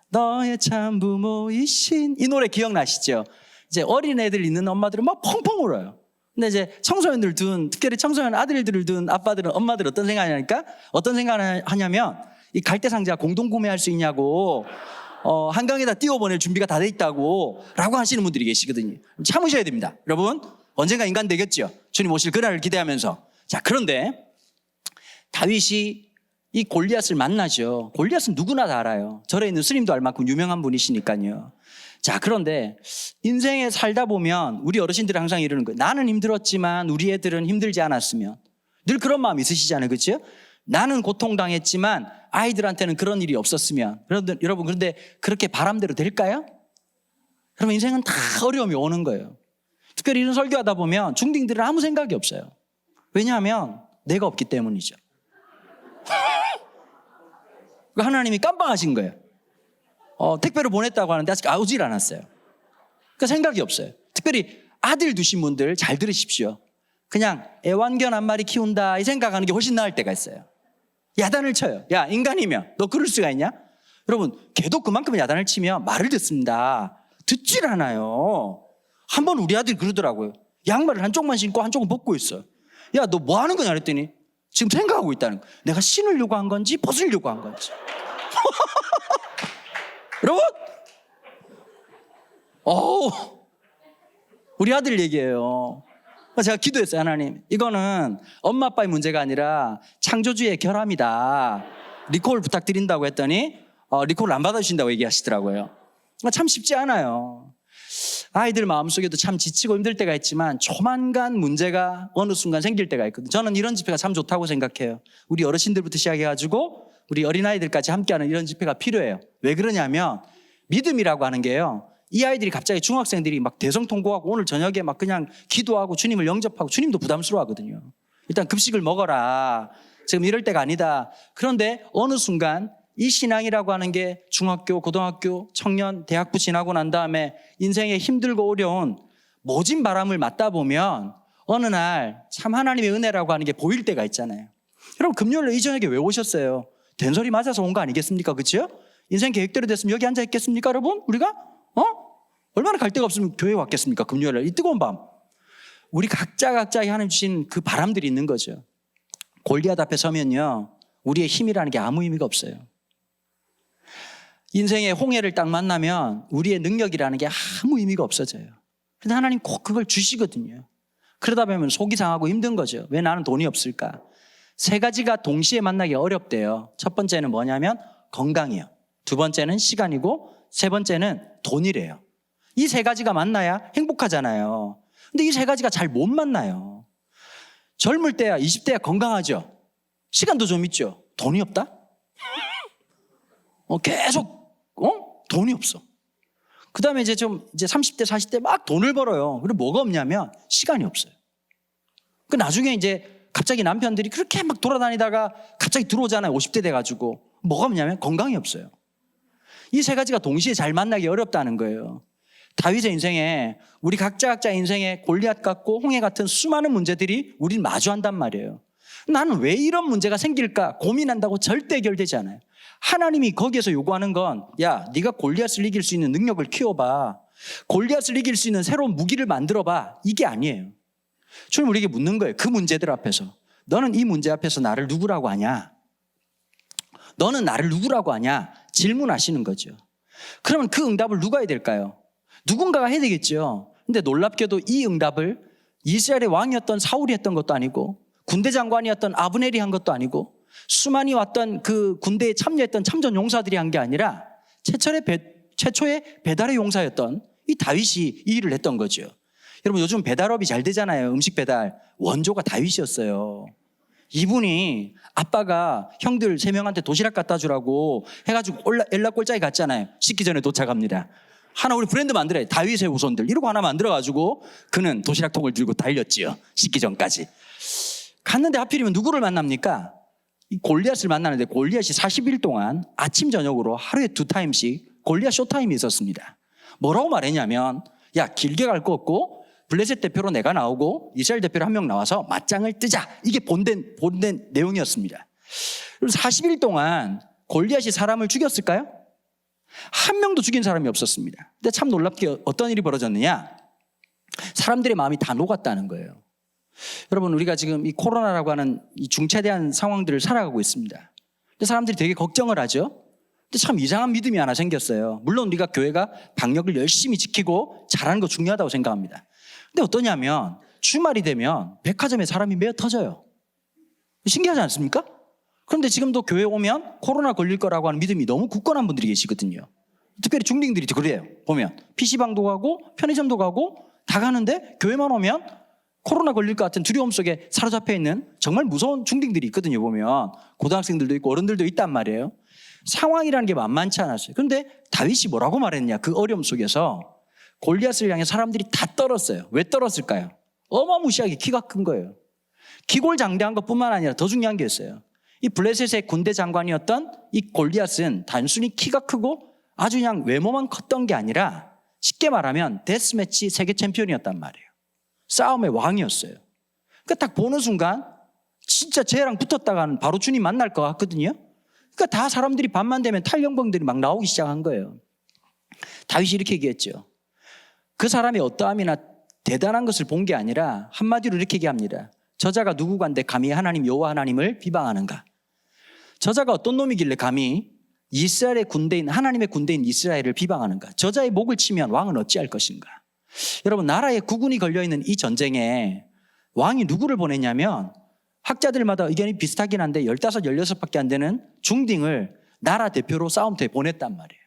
너의 참 부모이신. 이 노래 기억나시죠? 이제 어린애들 있는 엄마들은 막 펑펑 울어요. 근데 이제 청소년들 특별히 청소년 아들들을 둔 아빠들은, 엄마들 어떤 생각을 하냐면, 이 갈대상자 공동구매할 수 있냐고, 한강에다 띄워보낼 준비가 다 돼 있다고 라고 하시는 분들이 계시거든요. 참으셔야 됩니다. 여러분, 언젠가 인간 되겠죠. 주님 오실 그날을 기대하면서. 자, 그런데 다윗이 이 골리앗을 만나죠. 골리앗은 누구나 다 알아요. 절에 있는 스님도 알 만큼 유명한 분이시니까요. 자, 그런데 인생에 살다 보면 우리 어르신들이 항상 이러는 거예요. 나는 힘들었지만 우리 애들은 힘들지 않았으면. 늘 그런 마음 있으시잖아요. 그렇죠? 나는 고통당했지만 아이들한테는 그런 일이 없었으면. 여러분, 그런데 그렇게 바람대로 될까요? 여러분, 인생은 다 어려움이 오는 거예요. 특별히 이런 설교하다 보면 중딩들은 아무 생각이 없어요. 왜냐하면 내가 없기 때문이죠. 하나님이 깜빡하신 거예요. 택배로 보냈다고 하는데 아직 오질 않았어요. 그러니까 생각이 없어요. 특별히 아들 두신 분들 잘 들으십시오. 그냥 애완견 한 마리 키운다 이 생각하는 게 훨씬 나을 때가 있어요. 야단을 쳐요. 야, 인간이면 너 그럴 수가 있냐? 여러분, 개도 그만큼 야단을 치면 말을 듣습니다. 듣질 않아요. 한번 우리 아들이 그러더라고요. 양말을 한쪽만 신고 한쪽은 벗고 있어요. 야, 너 뭐 하는 거냐 그랬더니 지금 생각하고 있다는 거예요. 내가 신으려고 한 건지 벗으려고 한 건지. 여러분, 우리 아들 얘기예요. 제가 기도했어요. 하나님, 이거는 엄마 아빠의 문제가 아니라 창조주의 결함이다. 리콜 부탁드린다고 했더니 리콜을 안 받아주신다고 얘기하시더라고요. 참 쉽지 않아요. 아이들 마음속에도 참 지치고 힘들 때가 있지만 조만간 문제가 어느 순간 생길 때가 있거든요. 저는 이런 집회가 참 좋다고 생각해요. 우리 어르신들부터 시작해가지고 우리 어린아이들까지 함께하는 이런 집회가 필요해요. 왜 그러냐면 믿음이라고 하는 게요, 이 아이들이 갑자기 중학생들이 막 대성통곡하고 오늘 저녁에 막 그냥 기도하고 주님을 영접하고, 주님도 부담스러워 하거든요. 일단 급식을 먹어라, 지금 이럴 때가 아니다. 그런데 어느 순간 이 신앙이라고 하는 게 중학교, 고등학교, 청년, 대학부 지나고 난 다음에 인생에 힘들고 어려운 모진 바람을 맞다 보면 어느 날 참 하나님의 은혜라고 하는 게 보일 때가 있잖아요. 여러분, 금요일에 이 저녁에 왜 오셨어요? 된소리 맞아서 온 거 아니겠습니까? 그렇죠? 인생 계획대로 됐으면 여기 앉아 있겠습니까, 여러분? 우리가? 얼마나 갈 데가 없으면 교회에 왔겠습니까? 금요일에 이 뜨거운 밤. 우리 각자의 하나님 주신 그 바람들이 있는 거죠. 골리앗 앞에 서면요, 우리의 힘이라는 게 아무 의미가 없어요. 인생의 홍해를 딱 만나면 우리의 능력이라는 게 아무 의미가 없어져요. 그런데 하나님 꼭 그걸 주시거든요. 그러다 보면 속이 상하고 힘든 거죠. 왜 나는 돈이 없을까? 3가지가 동시에 만나기 어렵대요. 첫 번째는 뭐냐면 건강이요. 2번째는 시간이고 3번째는 돈이래요. 이 3가지가 만나야 행복하잖아요. 근데 이 3가지가 잘 못 만나요. 젊을 때야 20대야 건강하죠. 시간도 좀 있죠. 돈이 없다? 계속 돈이 없어. 그 다음에 이제 30대 40대 막 돈을 벌어요. 그리고 뭐가 없냐면 시간이 없어요. 그 나중에 이제 갑자기 남편들이 그렇게 막 돌아다니다가 갑자기 들어오잖아요. 50대 돼가지고. 뭐가 없냐면 건강이 없어요. 이 세 가지가 동시에 잘 만나기 어렵다는 거예요. 다윗의 인생에, 우리 각자 인생에 골리앗 같고 홍해 같은 수많은 문제들이 우린 마주한단 말이에요. 나는 왜 이런 문제가 생길까 고민한다고 절대 해결되지 않아요. 하나님이 거기에서 요구하는 건, 야, 네가 골리앗을 이길 수 있는 능력을 키워봐. 골리앗을 이길 수 있는 새로운 무기를 만들어봐. 이게 아니에요. 주님 우리에게 묻는 거예요. 그 문제들 앞에서. 너는 이 문제 앞에서 나를 누구라고 하냐? 너는 나를 누구라고 하냐? 질문하시는 거죠. 그러면 그 응답을 누가 해야 될까요? 누군가가 해야 되겠죠. 근데 놀랍게도 이 응답을 이스라엘의 왕이었던 사울이 했던 것도 아니고 군대 장관이었던 아브넬이 한 것도 아니고 수많이 왔던 그 군대에 참여했던 참전 용사들이 한 게 아니라 최초의 배달의 용사였던 이 다윗이 이 일을 했던 거죠. 여러분 요즘 배달업이 잘 되잖아요. 음식 배달. 원조가 다윗이었어요. 이분이 아빠가 형들 3명한테 도시락 갖다 주라고 해가지고 연락 꼴짝이 갔잖아요. 씻기 전에 도착합니다. 하나 우리 브랜드 만들어요. 다윗의 후손들. 이러고 하나 만들어가지고 그는 도시락통을 들고 달렸지요. 씻기 전까지. 갔는데 하필이면 누구를 만납니까? 이 골리앗을 만나는데 골리앗이 40일 동안 아침 저녁으로 하루에 2타임씩 골리앗 쇼타임이 있었습니다. 뭐라고 말했냐면, 야, 길게 갈 거 없고 블레셋 대표로 내가 나오고 이스라엘 대표로 한 명 나와서 맞짱을 뜨자. 이게 본된 내용이었습니다. 그리고 40일 동안 골리앗이 사람을 죽였을까요? 한 명도 죽인 사람이 없었습니다. 근데 참 놀랍게 어떤 일이 벌어졌느냐? 사람들의 마음이 다 녹았다는 거예요. 여러분 우리가 지금 이 코로나라고 하는 이 중차대한 상황들을 살아가고 있습니다. 근데 사람들이 되게 걱정을 하죠. 근데 참 이상한 믿음이 하나 생겼어요. 물론 우리가 교회가 방역을 열심히 지키고 잘하는 거 중요하다고 생각합니다. 근데 어떠냐면 주말이 되면 백화점에 사람이 메어 터져요. 신기하지 않습니까? 그런데 지금도 교회 오면 코로나 걸릴 거라고 하는 믿음이 너무 굳건한 분들이 계시거든요. 특별히 중딩들이 그래요. 보면 PC방도 가고 편의점도 가고 다 가는데 교회만 오면 코로나 걸릴 것 같은 두려움 속에 사로잡혀 있는 정말 무서운 중딩들이 있거든요. 보면 고등학생들도 있고 어른들도 있단 말이에요. 상황이라는 게 만만치 않았어요. 그런데 다윗이 뭐라고 말했냐? 그 어려움 속에서 골리앗을 향해 사람들이 다 떨었어요. 왜 떨었을까요? 어마무시하게 키가 큰 거예요. 기골장대한 것뿐만 아니라 더 중요한 게 있어요. 이 블레셋의 군대 장관이었던 이 골리앗은 단순히 키가 크고 아주 그냥 외모만 컸던 게 아니라 쉽게 말하면 데스매치 세계 챔피언이었단 말이에요. 싸움의 왕이었어요. 그러니까 딱 보는 순간 진짜 쟤랑 붙었다가는 바로 주님 만날 것 같거든요. 그러니까 다 사람들이 밤만 되면 탈영병들이 막 나오기 시작한 거예요. 다윗이 이렇게 얘기했죠. 그 사람의 어떠함이나 대단한 것을 본 게 아니라 한마디로 이렇게 얘기합니다. 저자가 누구간데 감히 하나님 여호와 하나님을 비방하는가? 저자가 어떤 놈이길래 감히 이스라엘의 군대인 하나님의 군대인 이스라엘을 비방하는가? 저자의 목을 치면 왕은 어찌할 것인가? 여러분 나라에 국군이 걸려있는 이 전쟁에 왕이 누구를 보냈냐면 학자들마다 의견이 비슷하긴 한데 15, 16밖에 안 되는 중딩을 나라 대표로 싸움터에 보냈단 말이에요.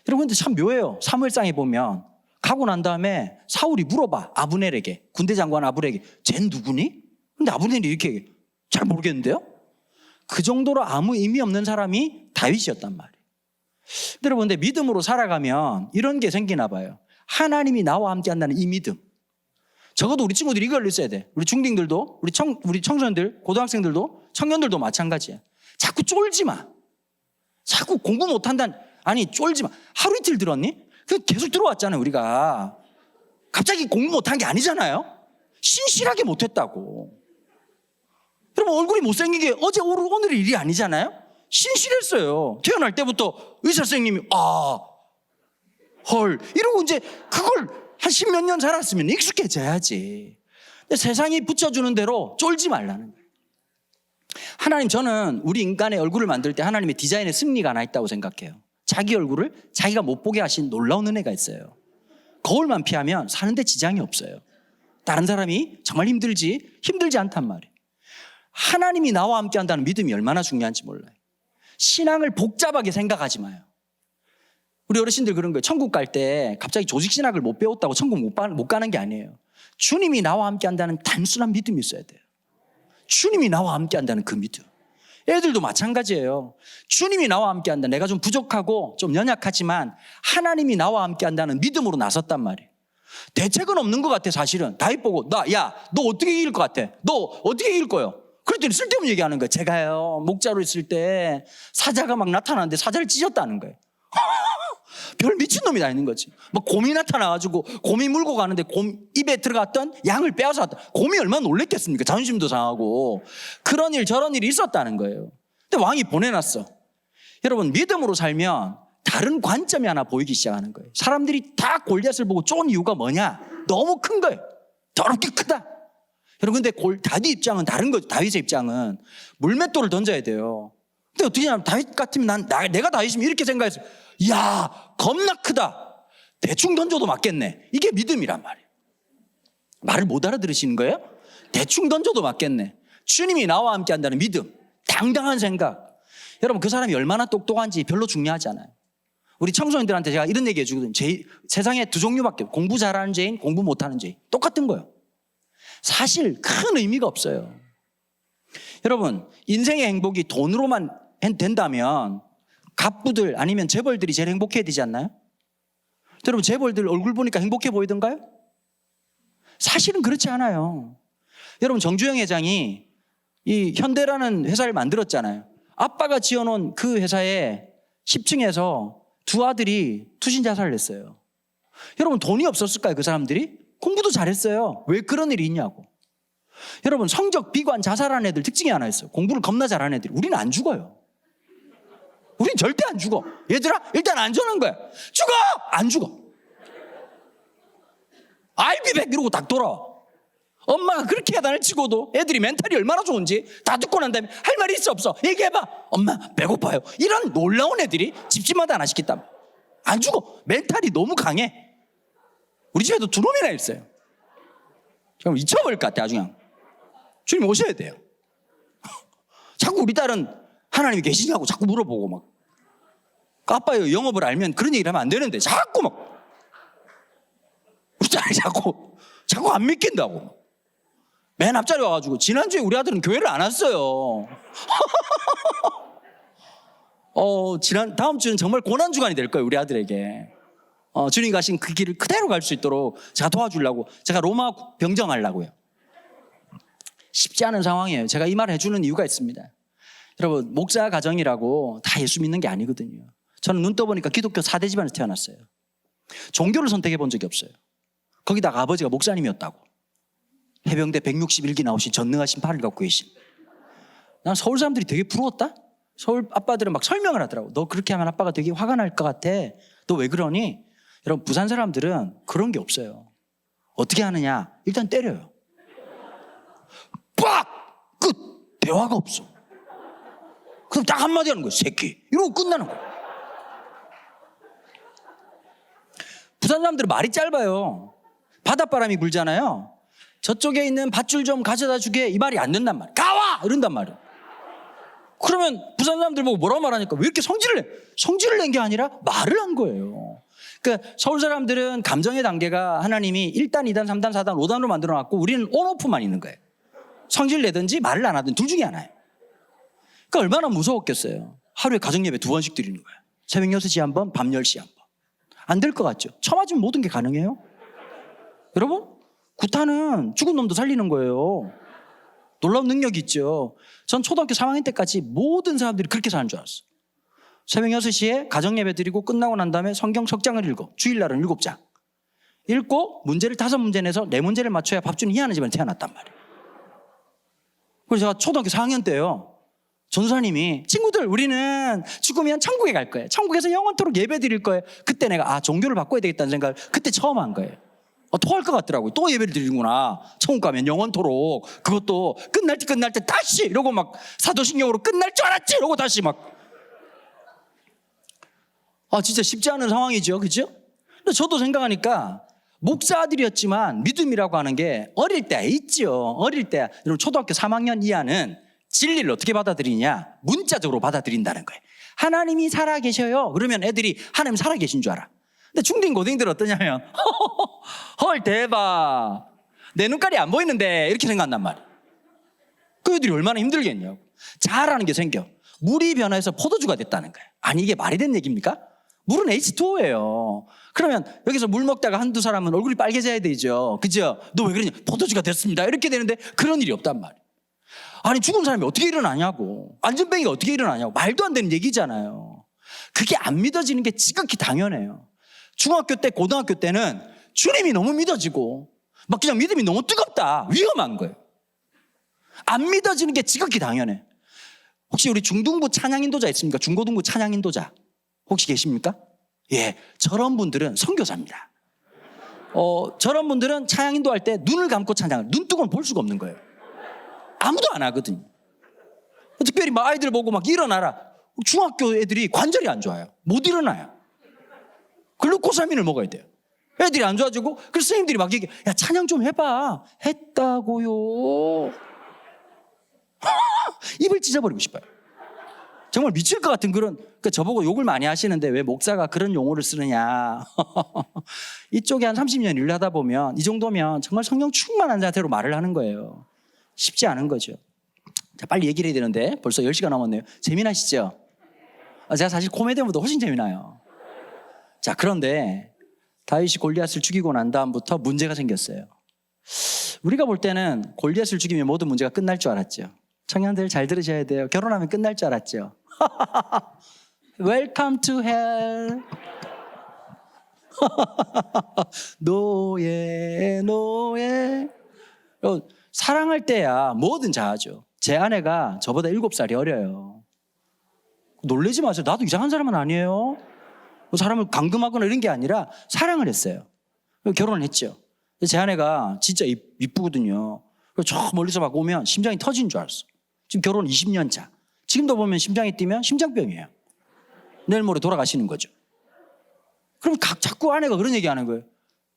여러분 근데 참 묘해요. 사무엘상에 보면 가고 난 다음에 사울이 물어봐. 아브넬에게, 군대 장관 아브넬에게 쟨 누구니? 근데 아브넬이 이렇게 얘기해. 잘 모르겠는데요? 그 정도로 아무 의미 없는 사람이 다윗이었단 말이에요. 근데 여러분 근데 믿음으로 살아가면 이런 게 생기나 봐요. 하나님이 나와 함께 한다는 이 믿음. 적어도 우리 친구들이 이걸 있어야 돼. 우리 중딩들도, 우리 청소년들, 고등학생들도, 청년들도 마찬가지야. 자꾸 쫄지 마. 자꾸 공부 못한다는, 아니 쫄지 마. 하루 이틀 들었니? 계속 들어왔잖아요 우리가. 갑자기 공부 못한 게 아니잖아요. 신실하게 못했다고. 여러분 얼굴이 못생긴 게 어제 오늘의 일이 아니잖아요. 신실했어요. 태어날 때부터 의사 선생님이 헐 이러고 이제 그걸 한 10몇 년 살았으면 익숙해져야지. 근데 세상이 붙여주는 대로 쫄지 말라는 거예요. 하나님, 저는 우리 인간의 얼굴을 만들 때 하나님의 디자인에 승리가 하나 있다고 생각해요. 자기 얼굴을 자기가 못 보게 하신 놀라운 은혜가 있어요. 거울만 피하면 사는데 지장이 없어요. 다른 사람이 정말 힘들지 않단 말이에요. 하나님이 나와 함께 한다는 믿음이 얼마나 중요한지 몰라요. 신앙을 복잡하게 생각하지 마요. 우리 어르신들 그런 거예요. 천국 갈 때 갑자기 조직신학을 못 배웠다고 천국 못 가는 게 아니에요. 주님이 나와 함께 한다는 단순한 믿음이 있어야 돼요. 주님이 나와 함께 한다는 그 믿음. 애들도 마찬가지예요. 주님이 나와 함께 한다. 내가 좀 부족하고 좀 연약하지만 하나님이 나와 함께 한다는 믿음으로 나섰단 말이에요. 대책은 없는 것 같아. 사실은 다윗 보고 너 어떻게 이길 것 같아? 너 어떻게 이길 거요? 그랬더니 쓸데없는 얘기하는 거예요. 제가요 목자로 있을 때 사자가 막 나타나는데 사자를 찢었다는 거예요. 별 미친놈이 다 있는 거지. 막 곰이 나타나가지고 곰이 물고 가는데 입에 들어갔던 양을 빼앗아 왔다. 곰이 얼마나 놀랬겠습니까? 자존심도 상하고. 그런 일 저런 일이 있었다는 거예요. 근데 왕이 보내놨어. 여러분, 믿음으로 살면 다른 관점이 하나 보이기 시작하는 거예요. 사람들이 다 골리앗을 보고 쫓은 이유가 뭐냐? 너무 큰 거예요. 더럽게 크다. 여러분, 근데 다윗 입장은 다른 거죠. 다윗의 입장은 물맷돌을 던져야 돼요. 근데 어떻게 하냐면 다윗 같으면 내가 다윗이면 이렇게 생각했어요. 야, 겁나 크다. 대충 던져도 맞겠네. 이게 믿음이란 말이에요. 말을 못 알아들으시는 거예요? 대충 던져도 맞겠네. 주님이 나와 함께 한다는 믿음, 당당한 생각. 여러분, 그 사람이 얼마나 똑똑한지 별로 중요하지 않아요. 우리 청소년들한테 제가 이런 얘기 해주거든요. 세상에 두 종류밖에 없어요. 공부 잘하는 죄인, 공부 못하는 죄인. 똑같은 거예요. 사실 큰 의미가 없어요. 여러분, 인생의 행복이 돈으로만 된다면 갑부들 아니면 재벌들이 제일 행복해야 되지 않나요? 여러분, 재벌들 얼굴 보니까 행복해 보이던가요? 사실은 그렇지 않아요. 여러분, 정주영 회장이 이 현대라는 회사를 만들었잖아요. 아빠가 지어놓은 그 회사에 10층에서 두 아들이 투신 자살을 했어요. 여러분, 돈이 없었을까요? 그 사람들이? 공부도 잘했어요. 왜 그런 일이 있냐고. 여러분, 성적 비관 자살하는 애들 특징이 하나 있어요. 공부를 겁나 잘하는 애들. 우리는 안 죽어요. 우린 절대 안 죽어. 얘들아, 일단 안전한 거야. 죽어! 안 죽어. I'll be back 이러고 딱 돌아와. 엄마가 그렇게 야단을 치고도 애들이 멘탈이 얼마나 좋은지 다 듣고 난 다음에 할 말이 있어 없어? 얘기해봐. 엄마 배고파요. 이런 놀라운 애들이 집집마다 하나씩 있단 말이야. 안 죽어. 멘탈이 너무 강해. 우리 집에도 두 놈이나 있어요. 지금 잊혀버릴 것 같아. 아주 그냥 주님 오셔야 돼요. 자꾸 우리 딸은 하나님이 계시냐고 자꾸 물어보고 막. 아빠요, 영업을 알면 그런 얘기를 하면 안 되는데 자꾸 막 우리 딸이 자꾸 안 믿긴다고. 맨 앞자리 와가지고 지난주에 우리 아들은 교회를 안 왔어요. 다음 주는 정말 고난주간이 될 거예요, 우리 아들에게. 주님 가신 그 길을 그대로 갈 수 있도록 제가 도와주려고, 제가 로마 병정하려고요. 쉽지 않은 상황이에요. 제가 이 말을 해주는 이유가 있습니다. 여러분, 목사 가정이라고 다 예수 믿는 게 아니거든요. 저는 눈 떠보니까 기독교 4대 집안에서 태어났어요. 종교를 선택해 본 적이 없어요. 거기다가 아버지가 목사님이었다고. 해병대 161기 나오신 전능하신 팔을 갖고 계신. 난 서울 사람들이 되게 부러웠다. 서울 아빠들은 막 설명을 하더라고. 너 그렇게 하면 아빠가 되게 화가 날 것 같아. 너 왜 그러니? 여러분, 부산 사람들은 그런 게 없어요. 어떻게 하느냐? 일단 때려요. 빡! 끝! 대화가 없어. 그럼 딱 한마디 하는 거예요. 새끼. 이러고 끝나는 거예요. 부산 사람들은 말이 짧아요. 바닷바람이 불잖아요. 저쪽에 있는 밧줄 좀 가져다 주게, 이 말이 안 된단 말이에요. 가와! 이런단 말이에요. 그러면 부산 사람들 보고 뭐라고 말하니까 왜 이렇게 성질을 내? 성질을 낸 게 아니라 말을 한 거예요. 그러니까 서울 사람들은 감정의 단계가 하나님이 1단, 2단, 3단, 4단, 5단으로 만들어놨고 우리는 온오프만 있는 거예요. 성질 내든지 말을 안 하든 둘 중에 하나예요. 그러니까 얼마나 무서웠겠어요. 하루에 가정예배 2번씩 드리는 거예요. 새벽 6시 한 번, 밤 10시 한 번. 안 될 것 같죠? 처맞으면 모든 게 가능해요? 여러분, 구타는 죽은 놈도 살리는 거예요. 놀라운 능력이 있죠. 전 초등학교 3학년 때까지 모든 사람들이 그렇게 사는 줄 알았어요. 새벽 6시에 가정예배 드리고 끝나고 난 다음에 성경 석장을 읽어. 주일날은 7장. 읽고 문제를 5문제 내서 4문제를 맞춰야 밥 주는 희한한 집안에 태어났단 말이에요. 그래서 제가 초등학교 4학년 때요. 전사님이 친구들 우리는 죽으면 천국에 갈 거예요. 천국에서 영원토록 예배 드릴 거예요. 그때 내가 종교를 바꿔야 되겠다는 생각을 그때 처음 한 거예요. 토할 것 같더라고요. 또 예배를 드리는구나. 천국 가면 영원토록. 그것도 끝날 때 다시 이러고 막 사도신경으로 끝날 줄 알았지 이러고 다시 막. 진짜 쉽지 않은 상황이죠. 그죠? 근데 저도 생각하니까 목사 아들이었지만 믿음이라고 하는 게 어릴 때 있죠. 어릴 때 여러분 초등학교 3학년 이하는 진리를 어떻게 받아들이냐? 문자적으로 받아들인다는 거예요. 하나님이 살아계셔요. 그러면 애들이 하나님 살아계신 줄 알아. 근데 중딩 고딩들 어떠냐면 헐 대박. 내 눈깔이 안 보이는데 이렇게 생각한단 말이에요. 그 애들이 얼마나 힘들겠냐고. 자아라는 게 생겨. 물이 변해서 포도주가 됐다는 거예요. 아니 이게 말이 되는 얘기입니까? 물은 H2O예요. 그러면 여기서 물 먹다가 한두 사람은 얼굴이 빨개져야 되죠. 그죠? 너 왜 그러냐? 포도주가 됐습니다. 이렇게 되는데 그런 일이 없단 말이에요. 아니 죽은 사람이 어떻게 일어나냐고. 안전뱅이가 어떻게 일어나냐고. 말도 안 되는 얘기잖아요. 그게 안 믿어지는 게 지극히 당연해요. 중학교 때 고등학교 때는 주님이 너무 믿어지고 막 그냥 믿음이 너무 뜨겁다. 위험한 거예요. 안 믿어지는 게 지극히 당연해. 혹시 우리 중등부 찬양인도자 있습니까? 중고등부 찬양인도자 혹시 계십니까? 예, 저런 분들은 선교사입니다. 저런 분들은 찬양인도 할 때 눈을 감고 찬양을 눈 뜨고는 볼 수가 없는 거예요. 아무도 안 하거든요. 특별히 막 아이들 보고 막 일어나라. 중학교 애들이 관절이 안 좋아요. 못 일어나요. 글루코사민을 먹어야 돼요. 애들이 안 좋아지고 그래서 선생님들이 막 얘기해. 야 찬양 좀 해봐. 했다고요. 입을 찢어버리고 싶어요. 정말 미칠 것 같은 그런. 그러니까 저보고 욕을 많이 하시는데 왜 목사가 그런 용어를 쓰느냐. 이쪽에 한 30년 일을 하다 보면 이 정도면 정말 성령 충만한 자세로 말을 하는 거예요. 쉽지 않은 거죠. 자, 빨리 얘기를 해야 되는데 벌써 10시가 넘었네요. 재미나시죠? 제가 사실 코미디보다 훨씬 재미나요. 자, 그런데 다윗이 골리앗을 죽이고 난 다음부터 문제가 생겼어요. 우리가 볼 때는 골리앗을 죽이면 모든 문제가 끝날 줄 알았죠. 청년들 잘 들으셔야 돼요. 결혼하면 끝날 줄 알았죠. Welcome to hell. 노예. 사랑할 때야 뭐든 잘하죠. 제 아내가 저보다 7살이 어려요. 놀라지 마세요. 나도 이상한 사람은 아니에요. 사람을 감금하거나 이런 게 아니라 사랑을 했어요. 결혼을 했죠. 제 아내가 진짜 이쁘거든요. 저 멀리서 막 오면 심장이 터지는 줄 알았어. 지금 결혼 20년 차. 지금도 보면 심장이 뛰면 심장병이에요. 내일 모레 돌아가시는 거죠. 그럼 자꾸 아내가 그런 얘기 하는 거예요.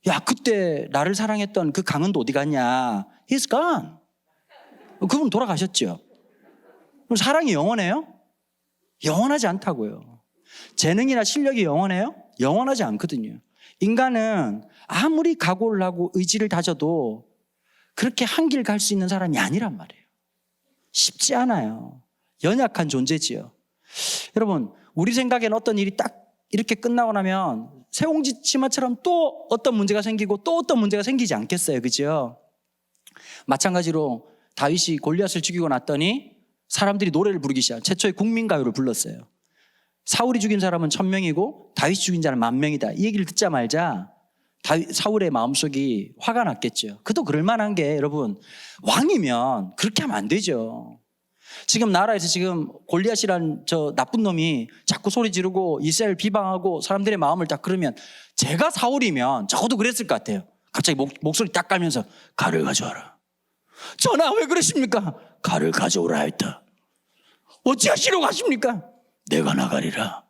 야, 그때 나를 사랑했던 그 강은도 어디 갔냐? He's gone. 그분 돌아가셨죠. 그럼 사랑이 영원해요? 영원하지 않다고요. 재능이나 실력이 영원해요? 영원하지 않거든요. 인간은 아무리 각오를 하고 의지를 다져도 그렇게 한 길 갈 수 있는 사람이 아니란 말이에요. 쉽지 않아요. 연약한 존재지요. 여러분, 우리 생각엔 어떤 일이 딱 이렇게 끝나고 나면 새옹지 치마처럼 또 어떤 문제가 생기고 또 어떤 문제가 생기지 않겠어요. 그죠? 마찬가지로 다윗이 골리앗을 죽이고 났더니 사람들이 노래를 부르기 시작. 최초의 국민가요를 불렀어요. 사울이 죽인 사람은 1000명이고 다윗이 죽인 자는 10,000명이다. 이 얘기를 듣자마자 사울의 마음속이 화가 났겠죠. 그도 그럴 만한 게 여러분 왕이면 그렇게 하면 안 되죠. 지금 나라에서 지금 골리앗이란 저 나쁜 놈이 자꾸 소리 지르고 이스라엘 비방하고 사람들의 마음을 딱 그러면 제가 사울이면 적어도 그랬을 것 같아요. 갑자기 목소리 딱 깔면서 칼을 가져와라. 전하 왜 그러십니까? 칼을 가져오라 했다. 어찌하시려고 하십니까? 내가 나가리라.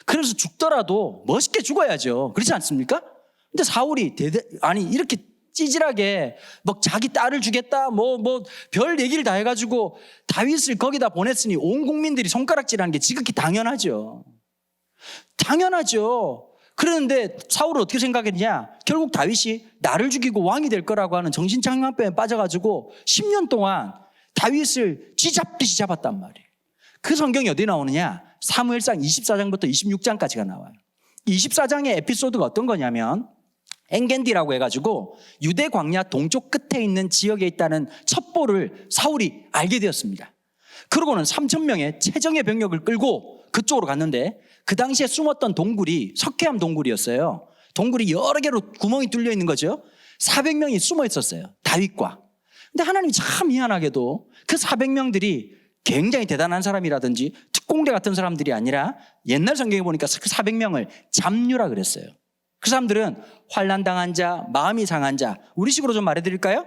그래서 죽더라도 멋있게 죽어야죠. 그렇지 않습니까? 근데 사울이 이렇게 찌질하게 막 자기 딸을 주겠다 별 얘기를 다 해가지고 다윗을 거기다 보냈으니 온 국민들이 손가락질하는 게 지극히 당연하죠. 그런데 사울은 어떻게 생각했냐? 결국 다윗이 나를 죽이고 왕이 될 거라고 하는 정신장난병에 빠져가지고 10년 동안 다윗을 쥐잡듯이 잡았단 말이에요. 그 성경이 어디 나오느냐? 사무엘상 24장부터 26장까지가 나와요. 24장의 에피소드가 어떤 거냐면 엔겐디라고 해가지고 유대 광야 동쪽 끝에 있는 지역에 있다는 첩보를 사울이 알게 되었습니다. 그러고는 3,000명의 최정예 병력을 끌고 그쪽으로 갔는데 그 당시에 숨었던 동굴이 석회암 동굴이었어요. 동굴이 여러 개로 구멍이 뚫려 있는 거죠. 400명이 숨어 있었어요. 다윗과. 근데 하나님이 참 희한하게도 그 400명들이 굉장히 대단한 사람이라든지 특공대 같은 사람들이 아니라 옛날 성경에 보니까 그 400명을 잡류라 그랬어요. 그 사람들은 환난당한 자, 마음이 상한 자, 우리식으로 좀 말해드릴까요?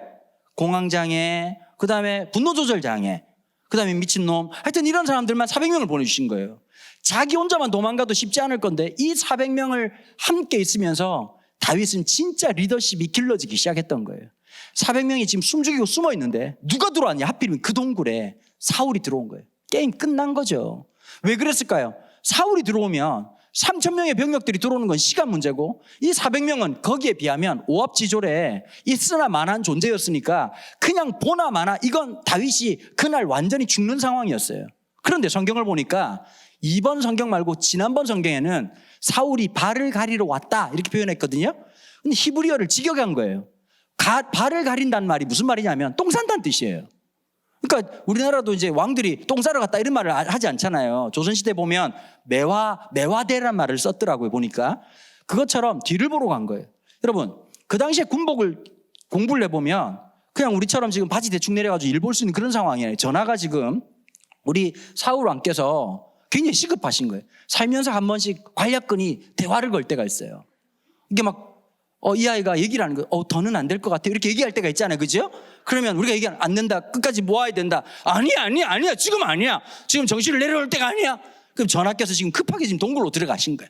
공황장애, 그 다음에 분노조절장애, 그 다음에 미친놈, 하여튼 이런 사람들만 400명을 보내주신 거예요. 자기 혼자만 도망가도 쉽지 않을 건데 이 400명을 함께 있으면서 다윗은 진짜 리더십이 길러지기 시작했던 거예요. 400명이 지금 숨죽이고 숨어 있는데 누가 들어왔냐? 하필이면 그 동굴에 사울이 들어온 거예요. 게임 끝난 거죠. 왜 그랬을까요? 사울이 들어오면 3,000명의 병력들이 들어오는 건 시간 문제고 이 400명은 거기에 비하면 오합지졸에 있으나 마나한 존재였으니까 그냥 보나 마나 이건 다윗이 그날 완전히 죽는 상황이었어요. 그런데 성경을 보니까 이번 성경 말고 지난번 성경에는 사울이 발을 가리러 왔다 이렇게 표현했거든요. 근데 히브리어를 직역한 거예요. 발을 가린다는 말이 무슨 말이냐면 똥 싼다는 뜻이에요. 그러니까 우리나라도 이제 왕들이 똥 싸러 갔다 이런 말을 하지 않잖아요. 조선시대 보면 매화대란 말을 썼더라고요. 보니까 그것처럼 뒤를 보러 간 거예요. 여러분 그 당시에 군복을 공부를 해보면 그냥 우리처럼 지금 바지 대충 내려가지고 일 볼 수 있는 그런 상황이에요. 전하가 지금 우리 사울 왕께서 굉장히 시급하신 거예요. 살면서 한 번씩 관략근이 대화를 걸 때가 있어요. 이게 막 이 아이가 얘기를 하는 거예요. 더는 안 될 것 같아요. 이렇게 얘기할 때가 있잖아요. 그죠? 그러면 우리가 얘기하면 안 된다. 끝까지 모아야 된다. 아니야. 지금 아니야. 지금 정신을 내려올 때가 아니야. 그럼 전하께서 지금 급하게 지금 동굴로 들어가신 거예요.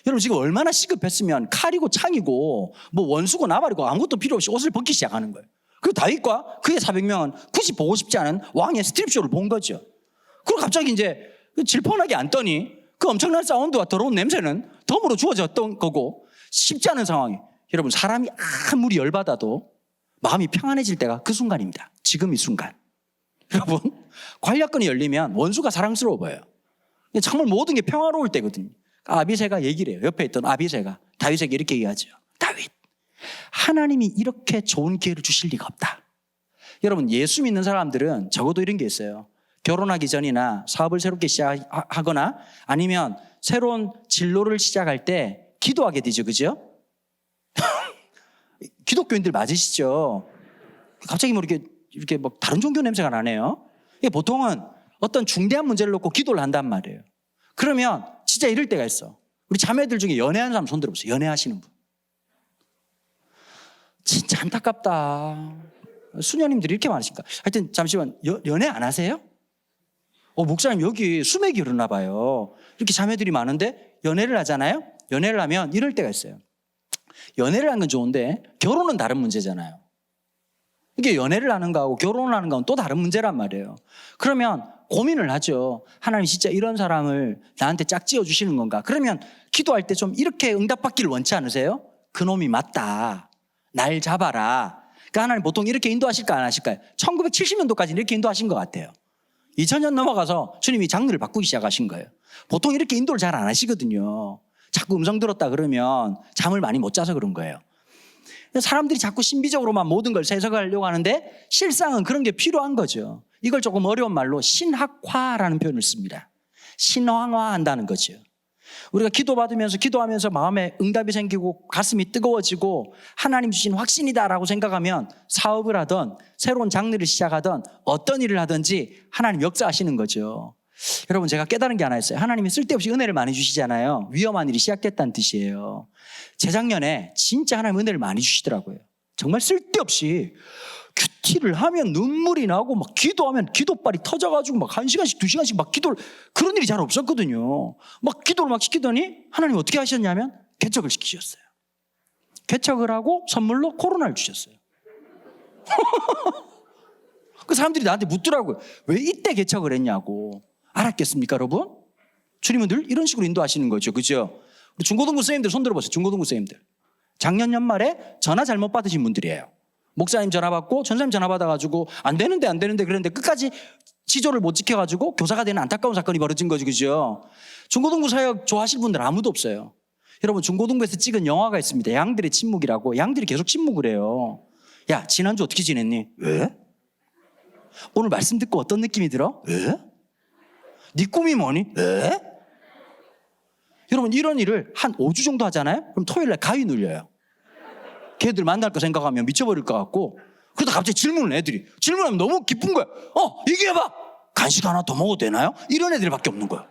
여러분 지금 얼마나 시급했으면 칼이고 창이고 뭐 원수고 나발이고 아무것도 필요 없이 옷을 벗기 시작하는 거예요. 그 다윗과 그의 400명은 굳이 보고 싶지 않은 왕의 스트립쇼를 본 거죠. 그리고 갑자기 이제 질펀하게 앉더니 그 엄청난 사운드와 더러운 냄새는 덤으로 주어졌던 거고 쉽지 않은 상황이. 여러분 사람이 아무리 열받아도 마음이 평안해질 때가 그 순간입니다. 지금 이 순간. 여러분 관략근이 열리면 원수가 사랑스러워 보여요. 정말 모든 게 평화로울 때거든요. 아비새가 얘기를 해요. 옆에 있던 아비새가 다윗에게 이렇게 얘기하죠. 다윗, 하나님이 이렇게 좋은 기회를 주실 리가 없다. 여러분 예수 믿는 사람들은 적어도 이런 게 있어요. 결혼하기 전이나 사업을 새롭게 시작하거나 아니면 새로운 진로를 시작할 때 기도하게 되죠. 그죠? 기독교인들 맞으시죠? 갑자기 뭐 이렇게 뭐 다른 종교 냄새가 나네요. 보통은 어떤 중대한 문제를 놓고 기도를 한단 말이에요. 그러면 진짜 이럴 때가 있어. 우리 자매들 중에 연애하는 사람 손 들어보세요. 연애하시는 분. 진짜 안타깝다. 수녀님들이 이렇게 많으신가? 하여튼 잠시만 연애 안 하세요? 목사님 여기 수맥이 흐르나 봐요. 이렇게 자매들이 많은데 연애를 하잖아요. 연애를 하면 이럴 때가 있어요. 연애를 하는 건 좋은데 결혼은 다른 문제잖아요. 이게 연애를 하는 거하고 결혼을 하는 건 또 다른 문제란 말이에요. 그러면 고민을 하죠. 하나님 진짜 이런 사람을 나한테 짝지어 주시는 건가? 그러면 기도할 때 좀 이렇게 응답받기를 원치 않으세요? 그놈이 맞다. 날 잡아라. 그러니까 하나님 보통 이렇게 인도하실까 안 하실까요? 1970년도까지 이렇게 인도하신 것 같아요. 2000년 넘어가서 주님이 장르를 바꾸기 시작하신 거예요. 보통 이렇게 인도를 잘 안 하시거든요. 자꾸 음성 들었다 그러면 잠을 많이 못 자서 그런 거예요. 사람들이 자꾸 신비적으로만 모든 걸 해석하려고 하는데 실상은 그런 게 필요한 거죠. 이걸 조금 어려운 말로 신학화라는 표현을 씁니다. 신앙화한다는 거죠. 우리가 기도받으면서 기도하면서 마음에 응답이 생기고 가슴이 뜨거워지고 하나님 주신 확신이다라고 생각하면 사업을 하든 새로운 장르를 시작하든 어떤 일을 하든지 하나님 역사하시는 거죠. 여러분 제가 깨달은 게 하나 있어요. 하나님이 쓸데없이 은혜를 많이 주시잖아요. 위험한 일이 시작됐다는 뜻이에요. 재작년에 진짜 하나님 은혜를 많이 주시더라고요. 정말 쓸데없이 큐티를 하면 눈물이 나고 막 기도하면 기도발이 터져가지고 막 1시간씩 2시간씩 막 기도를 그런 일이 잘 없었거든요. 막 기도를 막 시키더니 하나님 어떻게 하셨냐면 개척을 시키셨어요. 개척을 하고 선물로 코로나를 주셨어요. 그 사람들이 나한테 묻더라고요. 왜 이때 개척을 했냐고. 알았겠습니까 여러분? 주님은 늘 이런 식으로 인도하시는 거죠. 그죠? 우리 중고등부 선생님들 손 들어보세요. 중고등부 선생님들. 작년 연말에 전화 잘못 받으신 분들이에요. 목사님 전화 받고 전사님 전화 받아가지고 안 되는데 그랬는데 끝까지 지조를 못 지켜가지고 교사가 되는 안타까운 사건이 벌어진 거죠. 그죠? 중고등부 사역 좋아하실 분들 아무도 없어요. 여러분 중고등부에서 찍은 영화가 있습니다. 양들의 침묵이라고. 양들이 계속 침묵을 해요. 야 지난주 어떻게 지냈니? 왜? 오늘 말씀 듣고 어떤 느낌이 들어? 왜? 네 꿈이 뭐니? 왜? 여러분 이런 일을 한 5주 정도 하잖아요. 그럼 토요일날 가위 눌려요. 걔들 만날 거 생각하면 미쳐버릴 것 같고 그러다 갑자기 질문을 애들이 질문하면 너무 기쁜 거야. 얘기해봐. 간식 하나 더 먹어도 되나요? 이런 애들밖에 없는 거야.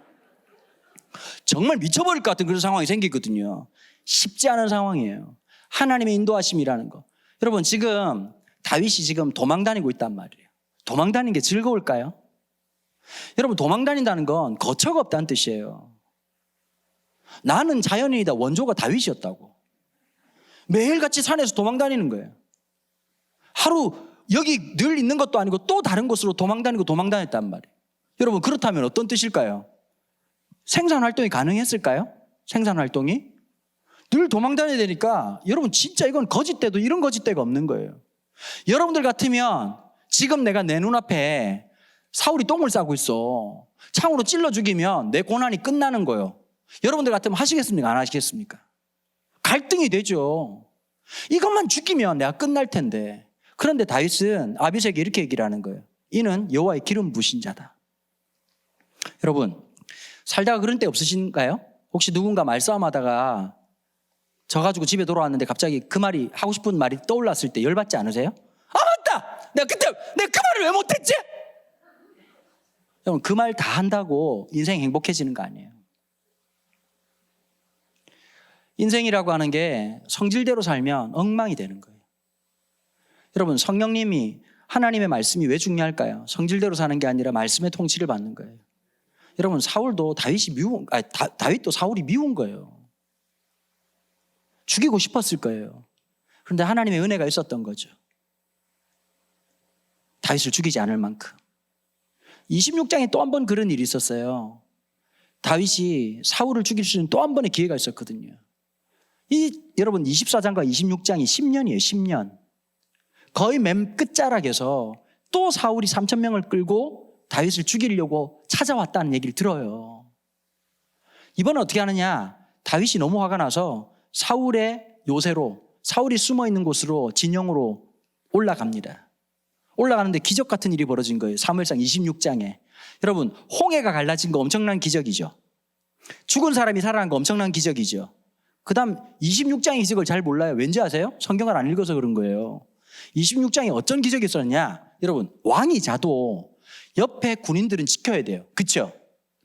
정말 미쳐버릴 것 같은 그런 상황이 생기거든요. 쉽지 않은 상황이에요. 하나님의 인도하심이라는 거. 여러분 지금 다윗이 지금 도망 다니고 있단 말이에요. 도망 다니는 게 즐거울까요? 여러분 도망 다닌다는 건 거처가 없다는 뜻이에요. 나는 자연인이다. 원조가 다윗이었다고. 매일같이 산에서 도망 다니는 거예요. 하루 여기 늘 있는 것도 아니고 또 다른 곳으로 도망 다녔단 말이에요. 여러분 그렇다면 어떤 뜻일까요? 생산 활동이 가능했을까요? 생산활동이. 늘 도망다녀야 되니까 여러분 진짜 이건 거짓대도 이런 거짓대가 없는 거예요. 여러분들 같으면 지금 내가 내 눈앞에 사울이 똥을 싸고 있어. 창으로 찔러 죽이면 내 고난이 끝나는 거예요. 여러분들 같으면 하시겠습니까? 안 하시겠습니까? 갈등이 되죠. 이것만 죽이면 내가 끝날 텐데. 그런데 다윗은 아비새에게 이렇게 얘기를 하는 거예요. 이는 여호와의 기름 부으신 자다. 여러분, 살다가 그런 때 없으신가요? 혹시 누군가 말싸움하다가 져가지고 집에 돌아왔는데 갑자기 그 말이, 하고 싶은 말이 떠올랐을 때 열받지 않으세요? 아, 맞다! 내가 그 말을 왜 못했지? 여러분, 그 말 다 한다고 인생이 행복해지는 거 아니에요. 인생이라고 하는 게 성질대로 살면 엉망이 되는 거예요. 여러분, 성령님이, 하나님의 말씀이 왜 중요할까요? 성질대로 사는 게 아니라 말씀의 통치를 받는 거예요. 여러분, 다윗도 사울이 미운 거예요. 죽이고 싶었을 거예요. 그런데 하나님의 은혜가 있었던 거죠. 다윗을 죽이지 않을 만큼. 26장에 또 한 번 그런 일이 있었어요. 다윗이 사울을 죽일 수 있는 또 한 번의 기회가 있었거든요. 여러분 24장과 26장이 10년이에요. 10년. 거의 맨 끝자락에서 또 사울이 3,000명을 끌고 다윗을 죽이려고 찾아왔다는 얘기를 들어요. 이번엔 어떻게 하느냐? 다윗이 너무 화가 나서 사울의 요새로, 사울이 숨어있는 곳으로, 진영으로 올라갑니다. 올라가는데 기적 같은 일이 벌어진 거예요. 사무엘상 26장에. 여러분, 홍해가 갈라진 거 엄청난 기적이죠. 죽은 사람이 살아난 거 엄청난 기적이죠. 그 다음 26장의 기적을 잘 몰라요. 왠지 아세요? 성경을 안 읽어서 그런 거예요. 26장에 어떤 기적이 있었냐? 여러분, 왕이 자도 옆에 군인들은 지켜야 돼요. 그렇죠?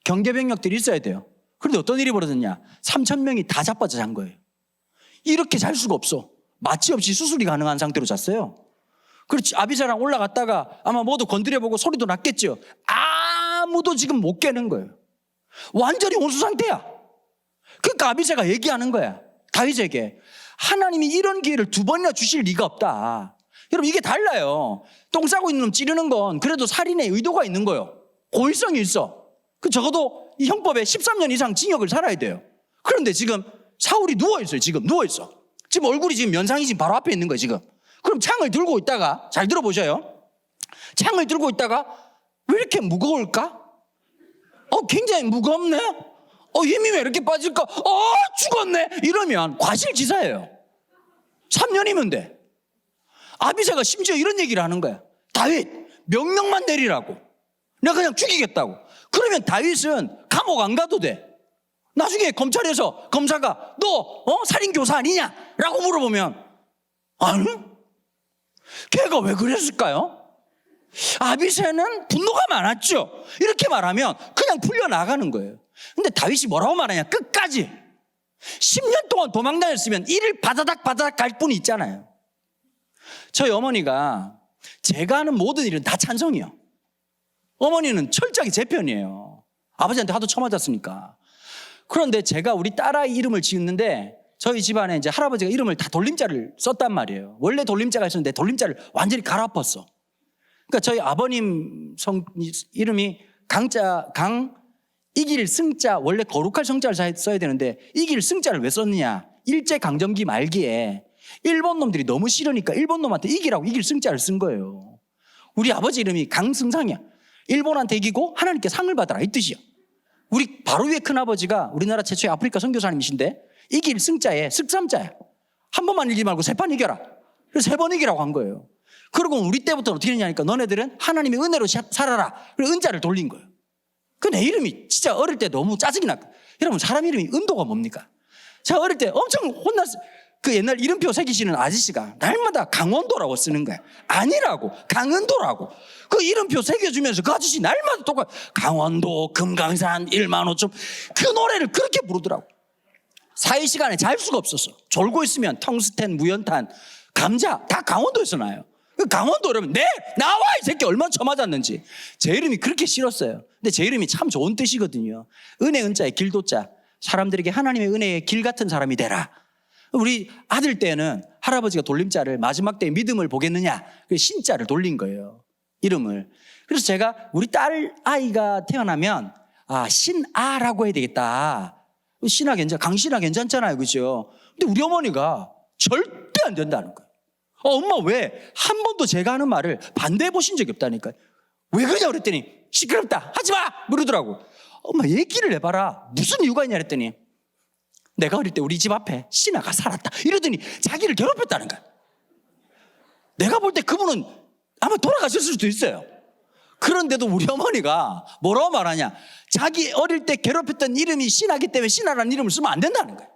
경계병력들이 있어야 돼요. 그런데 어떤 일이 벌어졌냐? 3,000명이 다 자빠져 잔 거예요. 이렇게 잘 수가 없어. 마취 없이 수술이 가능한 상태로 잤어요. 그렇지. 아비새랑 올라갔다가 아마 모두 건드려보고 소리도 났겠죠. 아무도 지금 못 깨는 거예요. 완전히 온수 상태야. 그러니까 아비새가 얘기하는 거야. 다윗에게. 하나님이 이런 기회를 2번이나 주실 리가 없다. 여러분, 이게 달라요. 똥 싸고 있는 놈 찌르는 건 그래도 살인의 의도가 있는 거예요. 고의성이 있어. 적어도 이 형법에 13년 이상 징역을 살아야 돼요. 그런데 지금 사울이 누워있어요. 지금 누워있어. 지금 얼굴이 지금 면상이 지금 바로 앞에 있는 거예요. 지금. 그럼 창을 들고 있다가, 잘 들어보셔요. 창을 들고 있다가 왜 이렇게 무거울까? 굉장히 무겁네. 힘이 왜 이렇게 빠질까? 죽었네. 이러면 과실치사예요. 3년이면 돼. 아비새가 심지어 이런 얘기를 하는 거야. 다윗, 명령만 내리라고. 내가 그냥 죽이겠다고. 그러면 다윗은 감옥 안 가도 돼. 나중에 검찰에서 검사가 너 살인교사 아니냐? 라고 물어보면 아니? 걔가 왜 그랬을까요? 아비새는 분노가 많았죠. 이렇게 말하면 그냥 풀려나가는 거예요. 근데 다윗이 뭐라고 말하냐? 끝까지 10년 동안 도망다녔으면 이를 바다닥 갈 뿐이 있잖아요. 저희 어머니가 제가 하는 모든 일은 다 찬성이요. 어머니는 철저하게 제 편이에요. 아버지한테 하도 쳐맞았으니까. 그런데 제가 우리 딸아이 이름을 지었는데 저희 집안에 이제 할아버지가 이름을 다 돌림자를 썼단 말이에요. 원래 돌림자가 있었는데 돌림자를 완전히 갈아엎었어. 그러니까 저희 아버님 이름이 이길 승자, 원래 거룩할 성자를 써야 되는데 이길 승자를 왜 썼느냐? 일제강점기 말기에 일본 놈들이 너무 싫으니까 일본 놈한테 이기라고 이길 승자를 쓴 거예요. 우리 아버지 이름이 강승상이야. 일본한테 이기고 하나님께 상을 받아라 이 뜻이야. 우리 바로 위에 큰아버지가 우리나라 최초의 아프리카 선교사님이신데 이길 승자에 쓱삼자야. 한 번만 이기지 말고 3판 이겨라. 그래서 3번 이기라고 한 거예요. 그리고 우리 때부터 어떻게 했냐니까 너네들은 하나님의 은혜로 살아라. 그래서 은자를 돌린 거예요. 그 내 이름이 진짜 어릴 때 너무 짜증이 났고. 여러분, 사람 이름이 은도가 뭡니까? 제가 어릴 때 엄청 혼났어요. 그 옛날 이름표 새기시는 아저씨가 날마다 강원도라고 쓰는 거야. 아니라고, 강은도라고. 그 이름표 새겨주면서 그 아저씨 날마다 똑같아. 강원도, 금강산, 15,000. 그 노래를 그렇게 부르더라고. 사회 시간에 잘 수가 없었어. 졸고 있으면 텅스텐, 무연탄, 감자 다 강원도에서 나요. 강원도 이러면 나와 이 새끼 얼마나 쳐맞았는지. 제 이름이 그렇게 싫었어요. 근데 제 이름이 참 좋은 뜻이거든요. 은혜 은자의 길도자. 사람들에게 하나님의 은혜의 길 같은 사람이 되라. 우리 아들 때는 할아버지가 돌림자를 마지막 때에 믿음을 보겠느냐 신자를 돌린 거예요. 이름을. 그래서 제가 우리 딸 아이가 태어나면 신아라고 해야 되겠다. 강씨나 괜찮잖아요. 그죠? 근데 우리 어머니가 절대 안 된다는 거예요. 엄마 왜 한 번도 제가 하는 말을 반대해 보신 적이 없다니까요. 왜 그러냐 그랬더니 시끄럽다 하지 마 그러더라고. 엄마 얘기를 해봐라. 무슨 이유가 있냐 그랬더니 내가 어릴 때 우리 집 앞에 신하가 살았다 이러더니 자기를 괴롭혔다는 거야. 내가 볼 때 그분은 아마 돌아가셨을 수도 있어요. 그런데도 우리 어머니가 뭐라고 말하냐, 자기 어릴 때 괴롭혔던 이름이 신하기 때문에 신하라는 이름을 쓰면 안 된다는 거예요.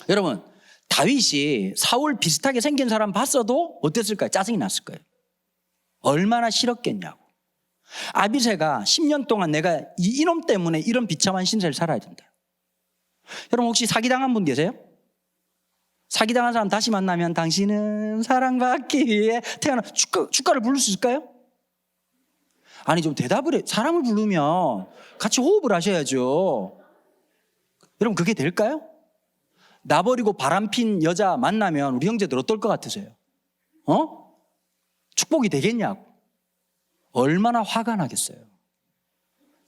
여러분, 다윗이 사울 비슷하게 생긴 사람 봤어도 어땠을까요? 짜증이 났을 거예요. 얼마나 싫었겠냐고. 아비새가 10년 동안 내가 이놈 때문에 이런 비참한 신세를 살아야 된다. 여러분 혹시 사기당한 분 계세요? 사기당한 사람 다시 만나면 당신은 사랑받기 위해 태어나 축가를 부를 수 있을까요? 아니 좀 대답을 해. 사람을 부르면 같이 호흡을 하셔야죠. 여러분 그게 될까요? 나 버리고 바람핀 여자 만나면 우리 형제들 어떨 것 같으세요? 축복이 되겠냐고. 얼마나 화가 나겠어요.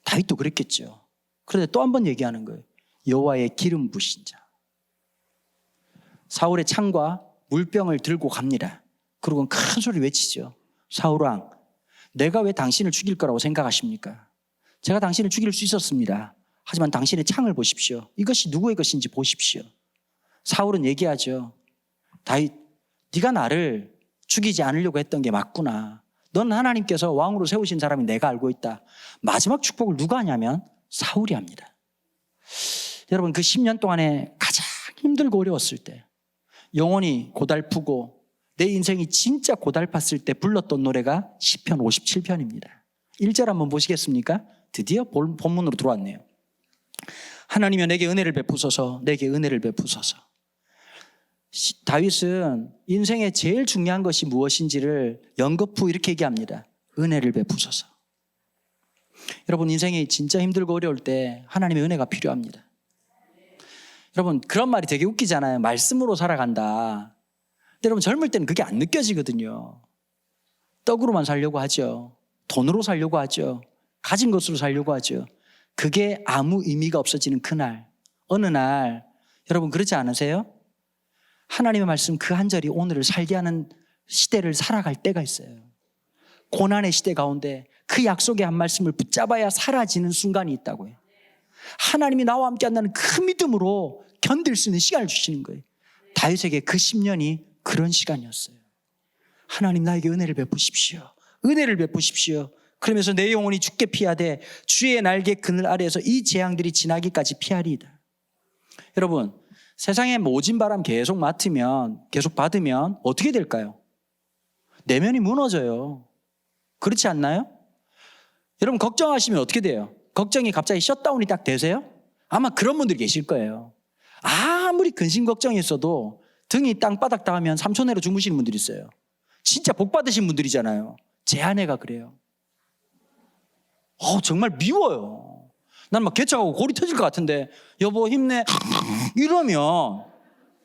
다윗도 그랬겠죠. 그런데 또 한 번 얘기하는 거예요. 여호와의 기름 부으신 자. 사울의 창과 물병을 들고 갑니다. 그리고 큰 소리 외치죠. 사울왕, 내가 왜 당신을 죽일 거라고 생각하십니까? 제가 당신을 죽일 수 있었습니다. 하지만 당신의 창을 보십시오. 이것이 누구의 것인지 보십시오. 사울은 얘기하죠. 다윗, 네가 나를 죽이지 않으려고 했던 게 맞구나. 넌 하나님께서 왕으로 세우신 사람이 내가 알고 있다. 마지막 축복을 누가 하냐면 사울이 합니다. 여러분 그 10년 동안에 가장 힘들고 어려웠을 때, 영혼이 고달프고 내 인생이 진짜 고달팠을 때 불렀던 노래가 시편 57편입니다. 1절 한번 보시겠습니까? 드디어 본문으로 들어왔네요. 하나님이여 내게 은혜를 베푸소서, 내게 은혜를 베푸소서. 다윗은 인생에 제일 중요한 것이 무엇인지를 연거푸 이렇게 얘기합니다. 은혜를 베푸소서. 여러분 인생이 진짜 힘들고 어려울 때 하나님의 은혜가 필요합니다. 여러분 그런 말이 되게 웃기잖아요. 말씀으로 살아간다. 근데 여러분 젊을 때는 그게 안 느껴지거든요. 떡으로만 살려고 하죠. 돈으로 살려고 하죠. 가진 것으로 살려고 하죠. 그게 아무 의미가 없어지는 그날, 어느 날 여러분 그렇지 않으세요? 하나님의 말씀 그 한 절이 오늘을 살게 하는 시대를 살아갈 때가 있어요. 고난의 시대 가운데 그 약속의 한 말씀을 붙잡아야 사라지는 순간이 있다고요. 하나님이 나와 함께 한다는 그 믿음으로 견딜 수 있는 시간을 주시는 거예요. 다윗에게 그 10년이 그런 시간이었어요. 하나님 나에게 은혜를 베푸십시오. 은혜를 베푸십시오. 그러면서 내 영혼이 주께 피하되 주의 날개 그늘 아래에서 이 재앙들이 지나기까지 피하리이다. 여러분 세상에 모진 바람 계속 맡으면, 계속 받으면 어떻게 될까요? 내면이 무너져요. 그렇지 않나요? 여러분 걱정하시면 어떻게 돼요? 걱정이 갑자기 셧다운이 딱 되세요? 아마 그런 분들이 계실 거예요. 아무리 근심 걱정이 있어도 등이 땅바닥 닿으면 삼천회로 주무시는 분들이 있어요. 진짜 복 받으신 분들이잖아요. 제 아내가 그래요. 정말 미워요. 난 막 개척하고 골이 터질 것 같은데 여보 힘내 이러면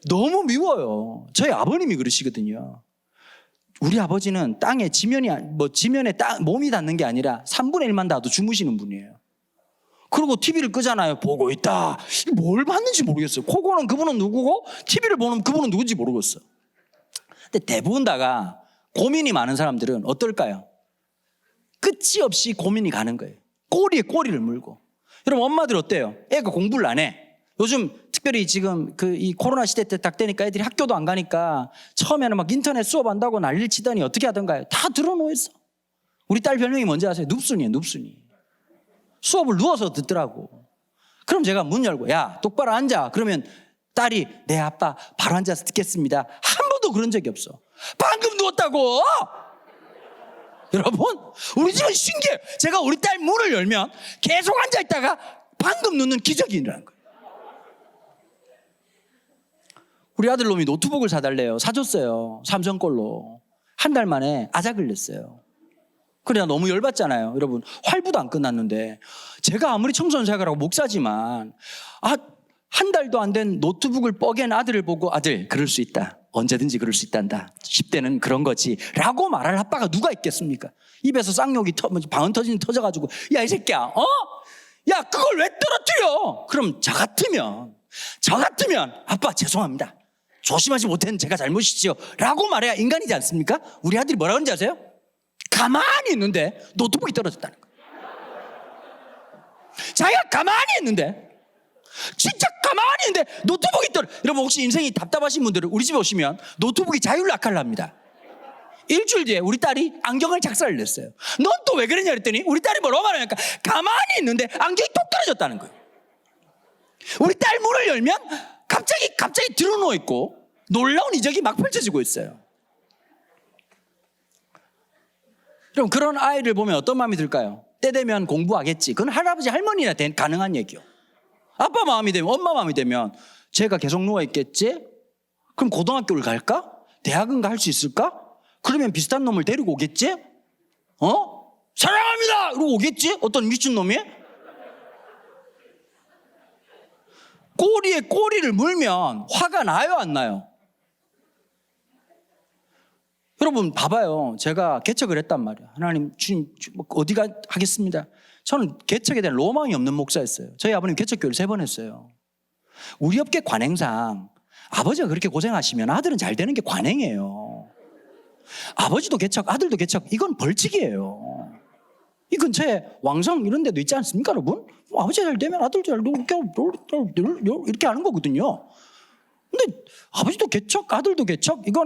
너무 미워요. 저희 아버님이 그러시거든요. 우리 아버지는 땅에 지면에 몸이 닿는 게 아니라 3분의 1만 닿아도 주무시는 분이에요. 그리고 TV를 끄잖아요. 보고 있다. 뭘 봤는지 모르겠어요. 코 고는 그분은 누구고 TV를 보는 그분은 누군지 모르겠어. 근데 대부분 다가 고민이 많은 사람들은 어떨까요? 끝이 없이 고민이 가는 거예요. 꼬리에 꼬리를 물고. 여러분 엄마들 어때요? 애가 공부를 안 해. 요즘 특별히 지금 이 코로나 시대 때 딱 되니까 애들이 학교도 안 가니까 처음에는 막 인터넷 수업한다고 난리를 치더니 어떻게 하던가요? 다 들어놓았어. 우리 딸 별명이 뭔지 아세요? 눕순이에요. 눕순이. 수업을 누워서 듣더라고. 그럼 제가 문 열고 야 똑바로 앉아. 그러면 딸이 네 아빠 바로 앉아서 듣겠습니다. 한 번도 그런 적이 없어. 방금 누웠다고. 여러분 우리 집은 신기해요. 제가 우리 딸 문을 열면 계속 앉아있다가 방금 눕는 기적이 일어난 거예요. 우리 아들놈이 노트북을 사달래요. 사줬어요. 삼성 걸로. 한 달 만에 아작을 냈어요. 그래 나 너무 열받잖아요. 여러분 활부도 안 끝났는데 제가 아무리 청소년생활하고 목사지만 한 달도 안 된 노트북을 뻐갠 아들을 보고 아들 그럴 수 있다. 언제든지 그럴 수 있단다. 10대는 그런 거지 라고 말할 아빠가 누가 있겠습니까? 입에서 쌍욕이 방언 터지는 터져가지고 야 이 새끼야 야, 그걸 왜 떨어뜨려? 그럼 저 같으면 아빠 죄송합니다. 조심하지 못했는 제가 잘못이지요 라고 말해야 인간이지 않습니까? 우리 아들이 뭐라 그런지 아세요? 가만히 있는데 노트북이 떨어졌다는 거예요. 자기가 가만히 있는데, 진짜 가만히 있는데 노트북이 여러분 혹시 인생이 답답하신 분들은 우리 집에 오시면 노트북이 자율락화를 합니다. 일주일 뒤에 우리 딸이 안경을 작살을 냈어요. 넌 또 왜 그랬냐 그랬더니 우리 딸이 뭐라고 말하냐니까 가만히 있는데 안경이 톡 떨어졌다는 거예요. 우리 딸 문을 열면 갑자기 드러누워 있고 놀라운 이적이 막 펼쳐지고 있어요. 그럼 그런 아이를 보면 어떤 마음이 들까요? 때 되면 공부하겠지. 그건 할아버지 할머니나 가능한 얘기요. 아빠 마음이 되면, 엄마 마음이 되면 쟤가 계속 누워 있겠지? 그럼 고등학교를 갈까? 대학은 갈 수 있을까? 그러면 비슷한 놈을 데리고 오겠지? 사랑합니다! 이러고 오겠지? 어떤 미친놈이? 꼬리에 꼬리를 물면 화가 나요, 안 나요? 여러분 봐봐요. 제가 개척을 했단 말이에요. 하나님, 주님 어디가 하겠습니다. 저는 개척에 대한 로망이 없는 목사였어요. 저희 아버님 개척교회를 3번 했어요. 우리 업계 관행상 아버지가 그렇게 고생하시면 아들은 잘 되는 게 관행이에요. 아버지도 개척, 아들도 개척, 이건 벌칙이에요. 이 근처에 왕성 이런 데도 있지 않습니까, 여러분? 아버지가 잘 되면 아들도 잘 되고 이렇게 하는 거거든요. 근데 아버지도 개척, 아들도 개척, 이거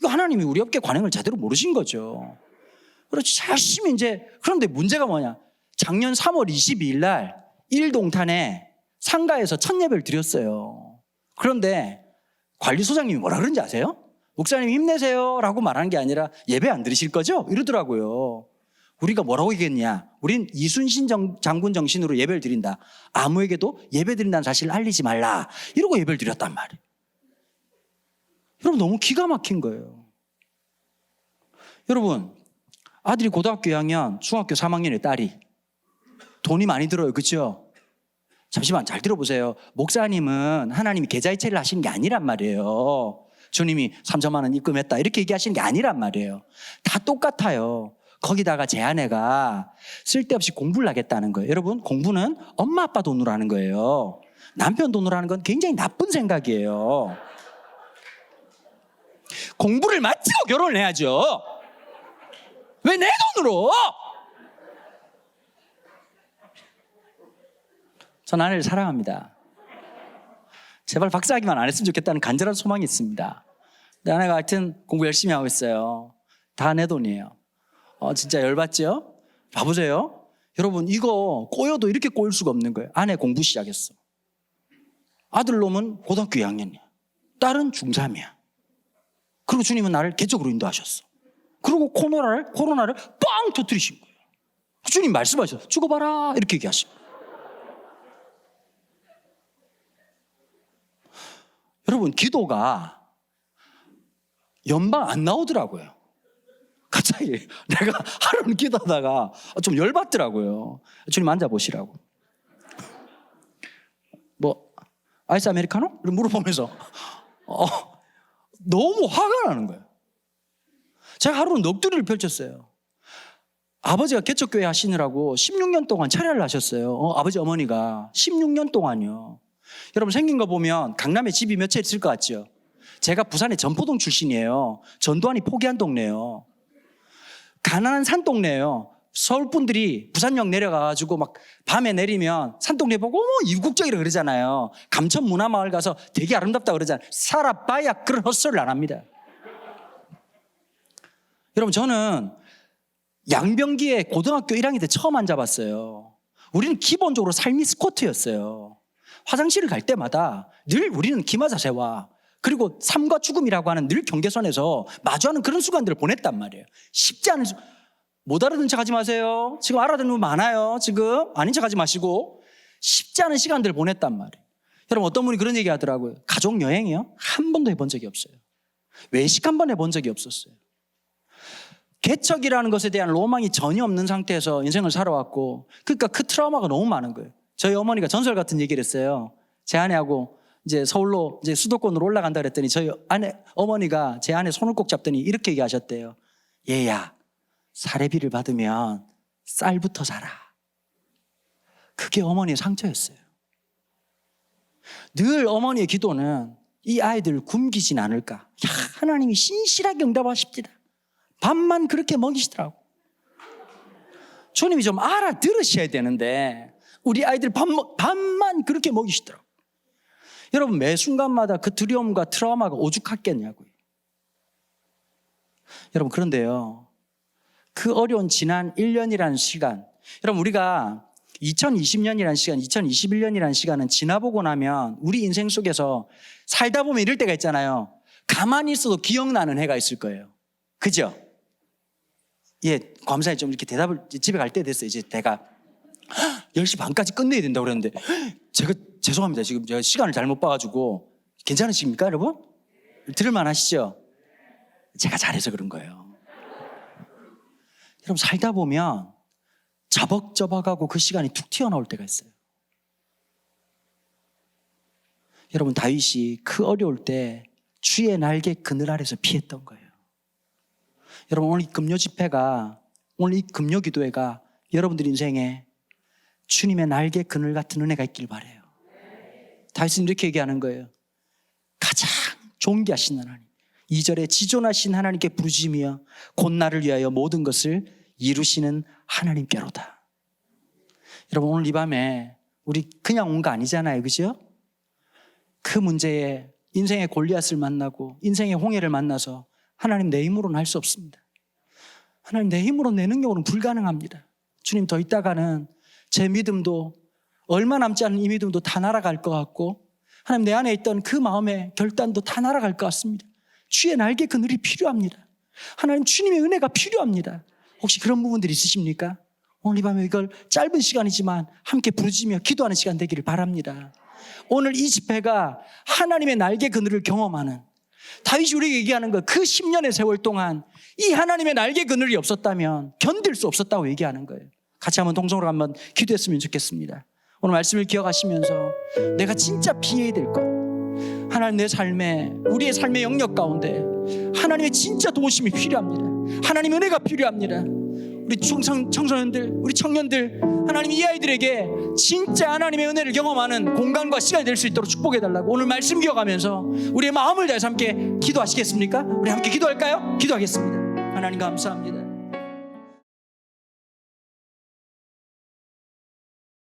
하나님이 우리 업계 관행을 제대로 모르신 거죠. 그렇지, 열심히 이제. 그런데 문제가 뭐냐? 작년 3월 22일 날 1동탄에 상가에서 첫 예배를 드렸어요. 그런데 관리소장님이 뭐라 그런지 아세요? 목사님 힘내세요 라고 말하는 게 아니라 예배 안 드리실 거죠? 이러더라고요. 우리가 뭐라고 얘기했냐? 우린 이순신 장군 정신으로 예배를 드린다. 아무에게도 예배 드린다는 사실을 알리지 말라. 이러고 예배를 드렸단 말이에요. 여러분 너무 기가 막힌 거예요. 여러분 아들이 고등학교 2학년, 중학교 3학년의 딸이 돈이 많이 들어요. 그렇죠? 잠시만 잘 들어보세요. 목사님은 하나님이 계좌이체를 하시는 게 아니란 말이에요. 주님이 3천만 원 입금했다 이렇게 얘기하시는 게 아니란 말이에요. 다 똑같아요. 거기다가 제 아내가 쓸데없이 공부를 하겠다는 거예요. 여러분 공부는 엄마 아빠 돈으로 하는 거예요. 남편 돈으로 하는 건 굉장히 나쁜 생각이에요. 공부를 마치고 결혼을 해야죠. 왜 내 돈으로? 전 아내를 사랑합니다. 제발 박사학위만 안 했으면 좋겠다는 간절한 소망이 있습니다. 근데 아내가 하여튼 공부 열심히 하고 있어요. 다 내 돈이에요. 진짜 열받죠? 봐보세요. 여러분 이거 꼬여도 이렇게 꼬일 수가 없는 거예요. 아내 공부 시작했어. 아들놈은 고등학교 2학년이야. 딸은 중3이야. 그리고 주님은 나를 개척으로 인도하셨어. 그리고 코로나를 빵 터뜨리신 거예요. 주님 말씀하셨어. 죽어봐라 이렇게 얘기하시고. 여러분 기도가 연방 안 나오더라고요. 갑자기 내가 하루는 기도하다가 좀 열받더라고요. 주님 앉아보시라고. 뭐 아이스 아메리카노? 물어보면서 너무 화가 나는 거예요. 제가 하루는 넋두리를 펼쳤어요. 아버지가 개척교회 하시느라고 16년 동안 차례를 하셨어요. 아버지 어머니가 16년 동안요. 여러분 생긴 거 보면 강남에 집이 몇 채 있을 것 같죠? 제가 부산의 전포동 출신이에요. 전두환이 포기한 동네예요. 가난한 산동네예요. 서울 분들이 부산역 내려가가지고 막 밤에 내리면 산동네 보고 이국적이라 그러잖아요. 감천 문화마을 가서 되게 아름답다 그러잖아요. 살아봐야 그런 헛소리를 안 합니다. 여러분 저는 양병기에 고등학교 1학년 때 처음 앉아봤어요. 우리는 기본적으로 삶이 스쿼트였어요. 화장실을 갈 때마다 늘 우리는 기마자세와 그리고 삶과 죽음이라고 하는 늘 경계선에서 마주하는 그런 순간들을 보냈단 말이에요. 쉽지 않은 못 알아듣는 척하지 마세요. 지금 알아듣는 분 많아요. 지금 아닌 척하지 마시고 쉽지 않은 시간들을 보냈단 말이에요. 여러분 어떤 분이 그런 얘기 하더라고요. 가족 여행이요? 한 번도 해본 적이 없어요. 외식 한 번 해본 적이 없었어요. 개척이라는 것에 대한 로망이 전혀 없는 상태에서 인생을 살아왔고 그러니까 그 트라우마가 너무 많은 거예요. 저희 어머니가 전설 같은 얘기를 했어요. 제 아내하고 이제 서울로 이제 수도권으로 올라간다 그랬더니 저희 어머니가 제 아내 손을 꼭 잡더니 이렇게 얘기하셨대요. 얘야 사례비를 받으면 쌀부터 사라. 그게 어머니의 상처였어요. 늘 어머니의 기도는 이 아이들을 굶기진 않을까. 야, 하나님이 신실하게 응답하십니다. 밥만 그렇게 먹이시더라고. 주님이 좀 알아들으셔야 되는데 우리 아이들 밥만 그렇게 먹이시더라고. 여러분, 매 순간마다 그 두려움과 트라우마가 오죽했겠냐고요. 여러분, 그런데요, 그 어려운 지난 1년이라는 시간, 여러분, 우리가 2020년이라는 시간, 2021년이라는 시간은 지나보고 나면 우리 인생 속에서 살다 보면 이럴 때가 있잖아요. 가만히 있어도 기억나는 해가 있을 거예요. 그죠? 예, 감사히 좀 이렇게 대답을 집에 갈 때 됐어요. 이제 내가 10시 반까지 끝내야 된다고 그랬는데 제가 죄송합니다. 지금 제가 시간을 잘못 봐가지고 괜찮으십니까, 여러분? 들을만 하시죠? 제가 잘해서 그런 거예요. 여러분, 살다 보면 저벅저벅하고 그 시간이 툭 튀어나올 때가 있어요. 여러분, 다윗이 그 어려울 때 주의 날개 그늘 아래서 피했던 거예요. 여러분, 오늘 이 금요 집회가, 오늘 이 금요 기도회가 여러분들 인생에 주님의 날개 그늘 같은 은혜가 있길 바라요. 다윗은 이렇게 얘기하는 거예요. 가장 존귀하신 하나님, 2절에 지존하신 하나님께 부르짖으며 곧 나를 위하여 모든 것을 이루시는 하나님께로다. 여러분, 오늘 이 밤에 우리 그냥 온 거 아니잖아요, 그죠? 그 문제에 인생의 골리앗을 만나고 인생의 홍해를 만나서 하나님, 내 힘으로는 할 수 없습니다. 하나님, 내 힘으로 내 능력으로는 불가능합니다. 주님, 더 있다가는 제 믿음도, 얼마 남지 않은 이 믿음도 다 날아갈 것 같고, 하나님, 내 안에 있던 그 마음의 결단도 다 날아갈 것 같습니다. 주의 날개 그늘이 필요합니다. 하나님, 주님의 은혜가 필요합니다. 혹시 그런 부분들이 있으십니까? 오늘 이 밤에 이걸 짧은 시간이지만 함께 부르짖으며 기도하는 시간 되기를 바랍니다. 오늘 이 집회가 하나님의 날개 그늘을 경험하는, 다윗이 우리에게 얘기하는 거, 그 10년의 세월 동안 이 하나님의 날개 그늘이 없었다면 견딜 수 없었다고 얘기하는 거예요. 같이 한번 동성으로 한번 기도했으면 좋겠습니다. 오늘 말씀을 기억하시면서 내가 진짜 피해야 될 것, 하나님, 내 삶에, 우리의 삶의 영역 가운데 하나님의 진짜 도우심이 필요합니다. 하나님의 은혜가 필요합니다. 우리 청소년들, 우리 청년들, 하나님, 이 아이들에게 진짜 하나님의 은혜를 경험하는 공간과 시간이 될 수 있도록 축복해달라고 오늘 말씀 기억하면서 우리의 마음을 다해서 함께 기도하시겠습니까? 우리 함께 기도할까요? 기도하겠습니다. 하나님, 감사합니다.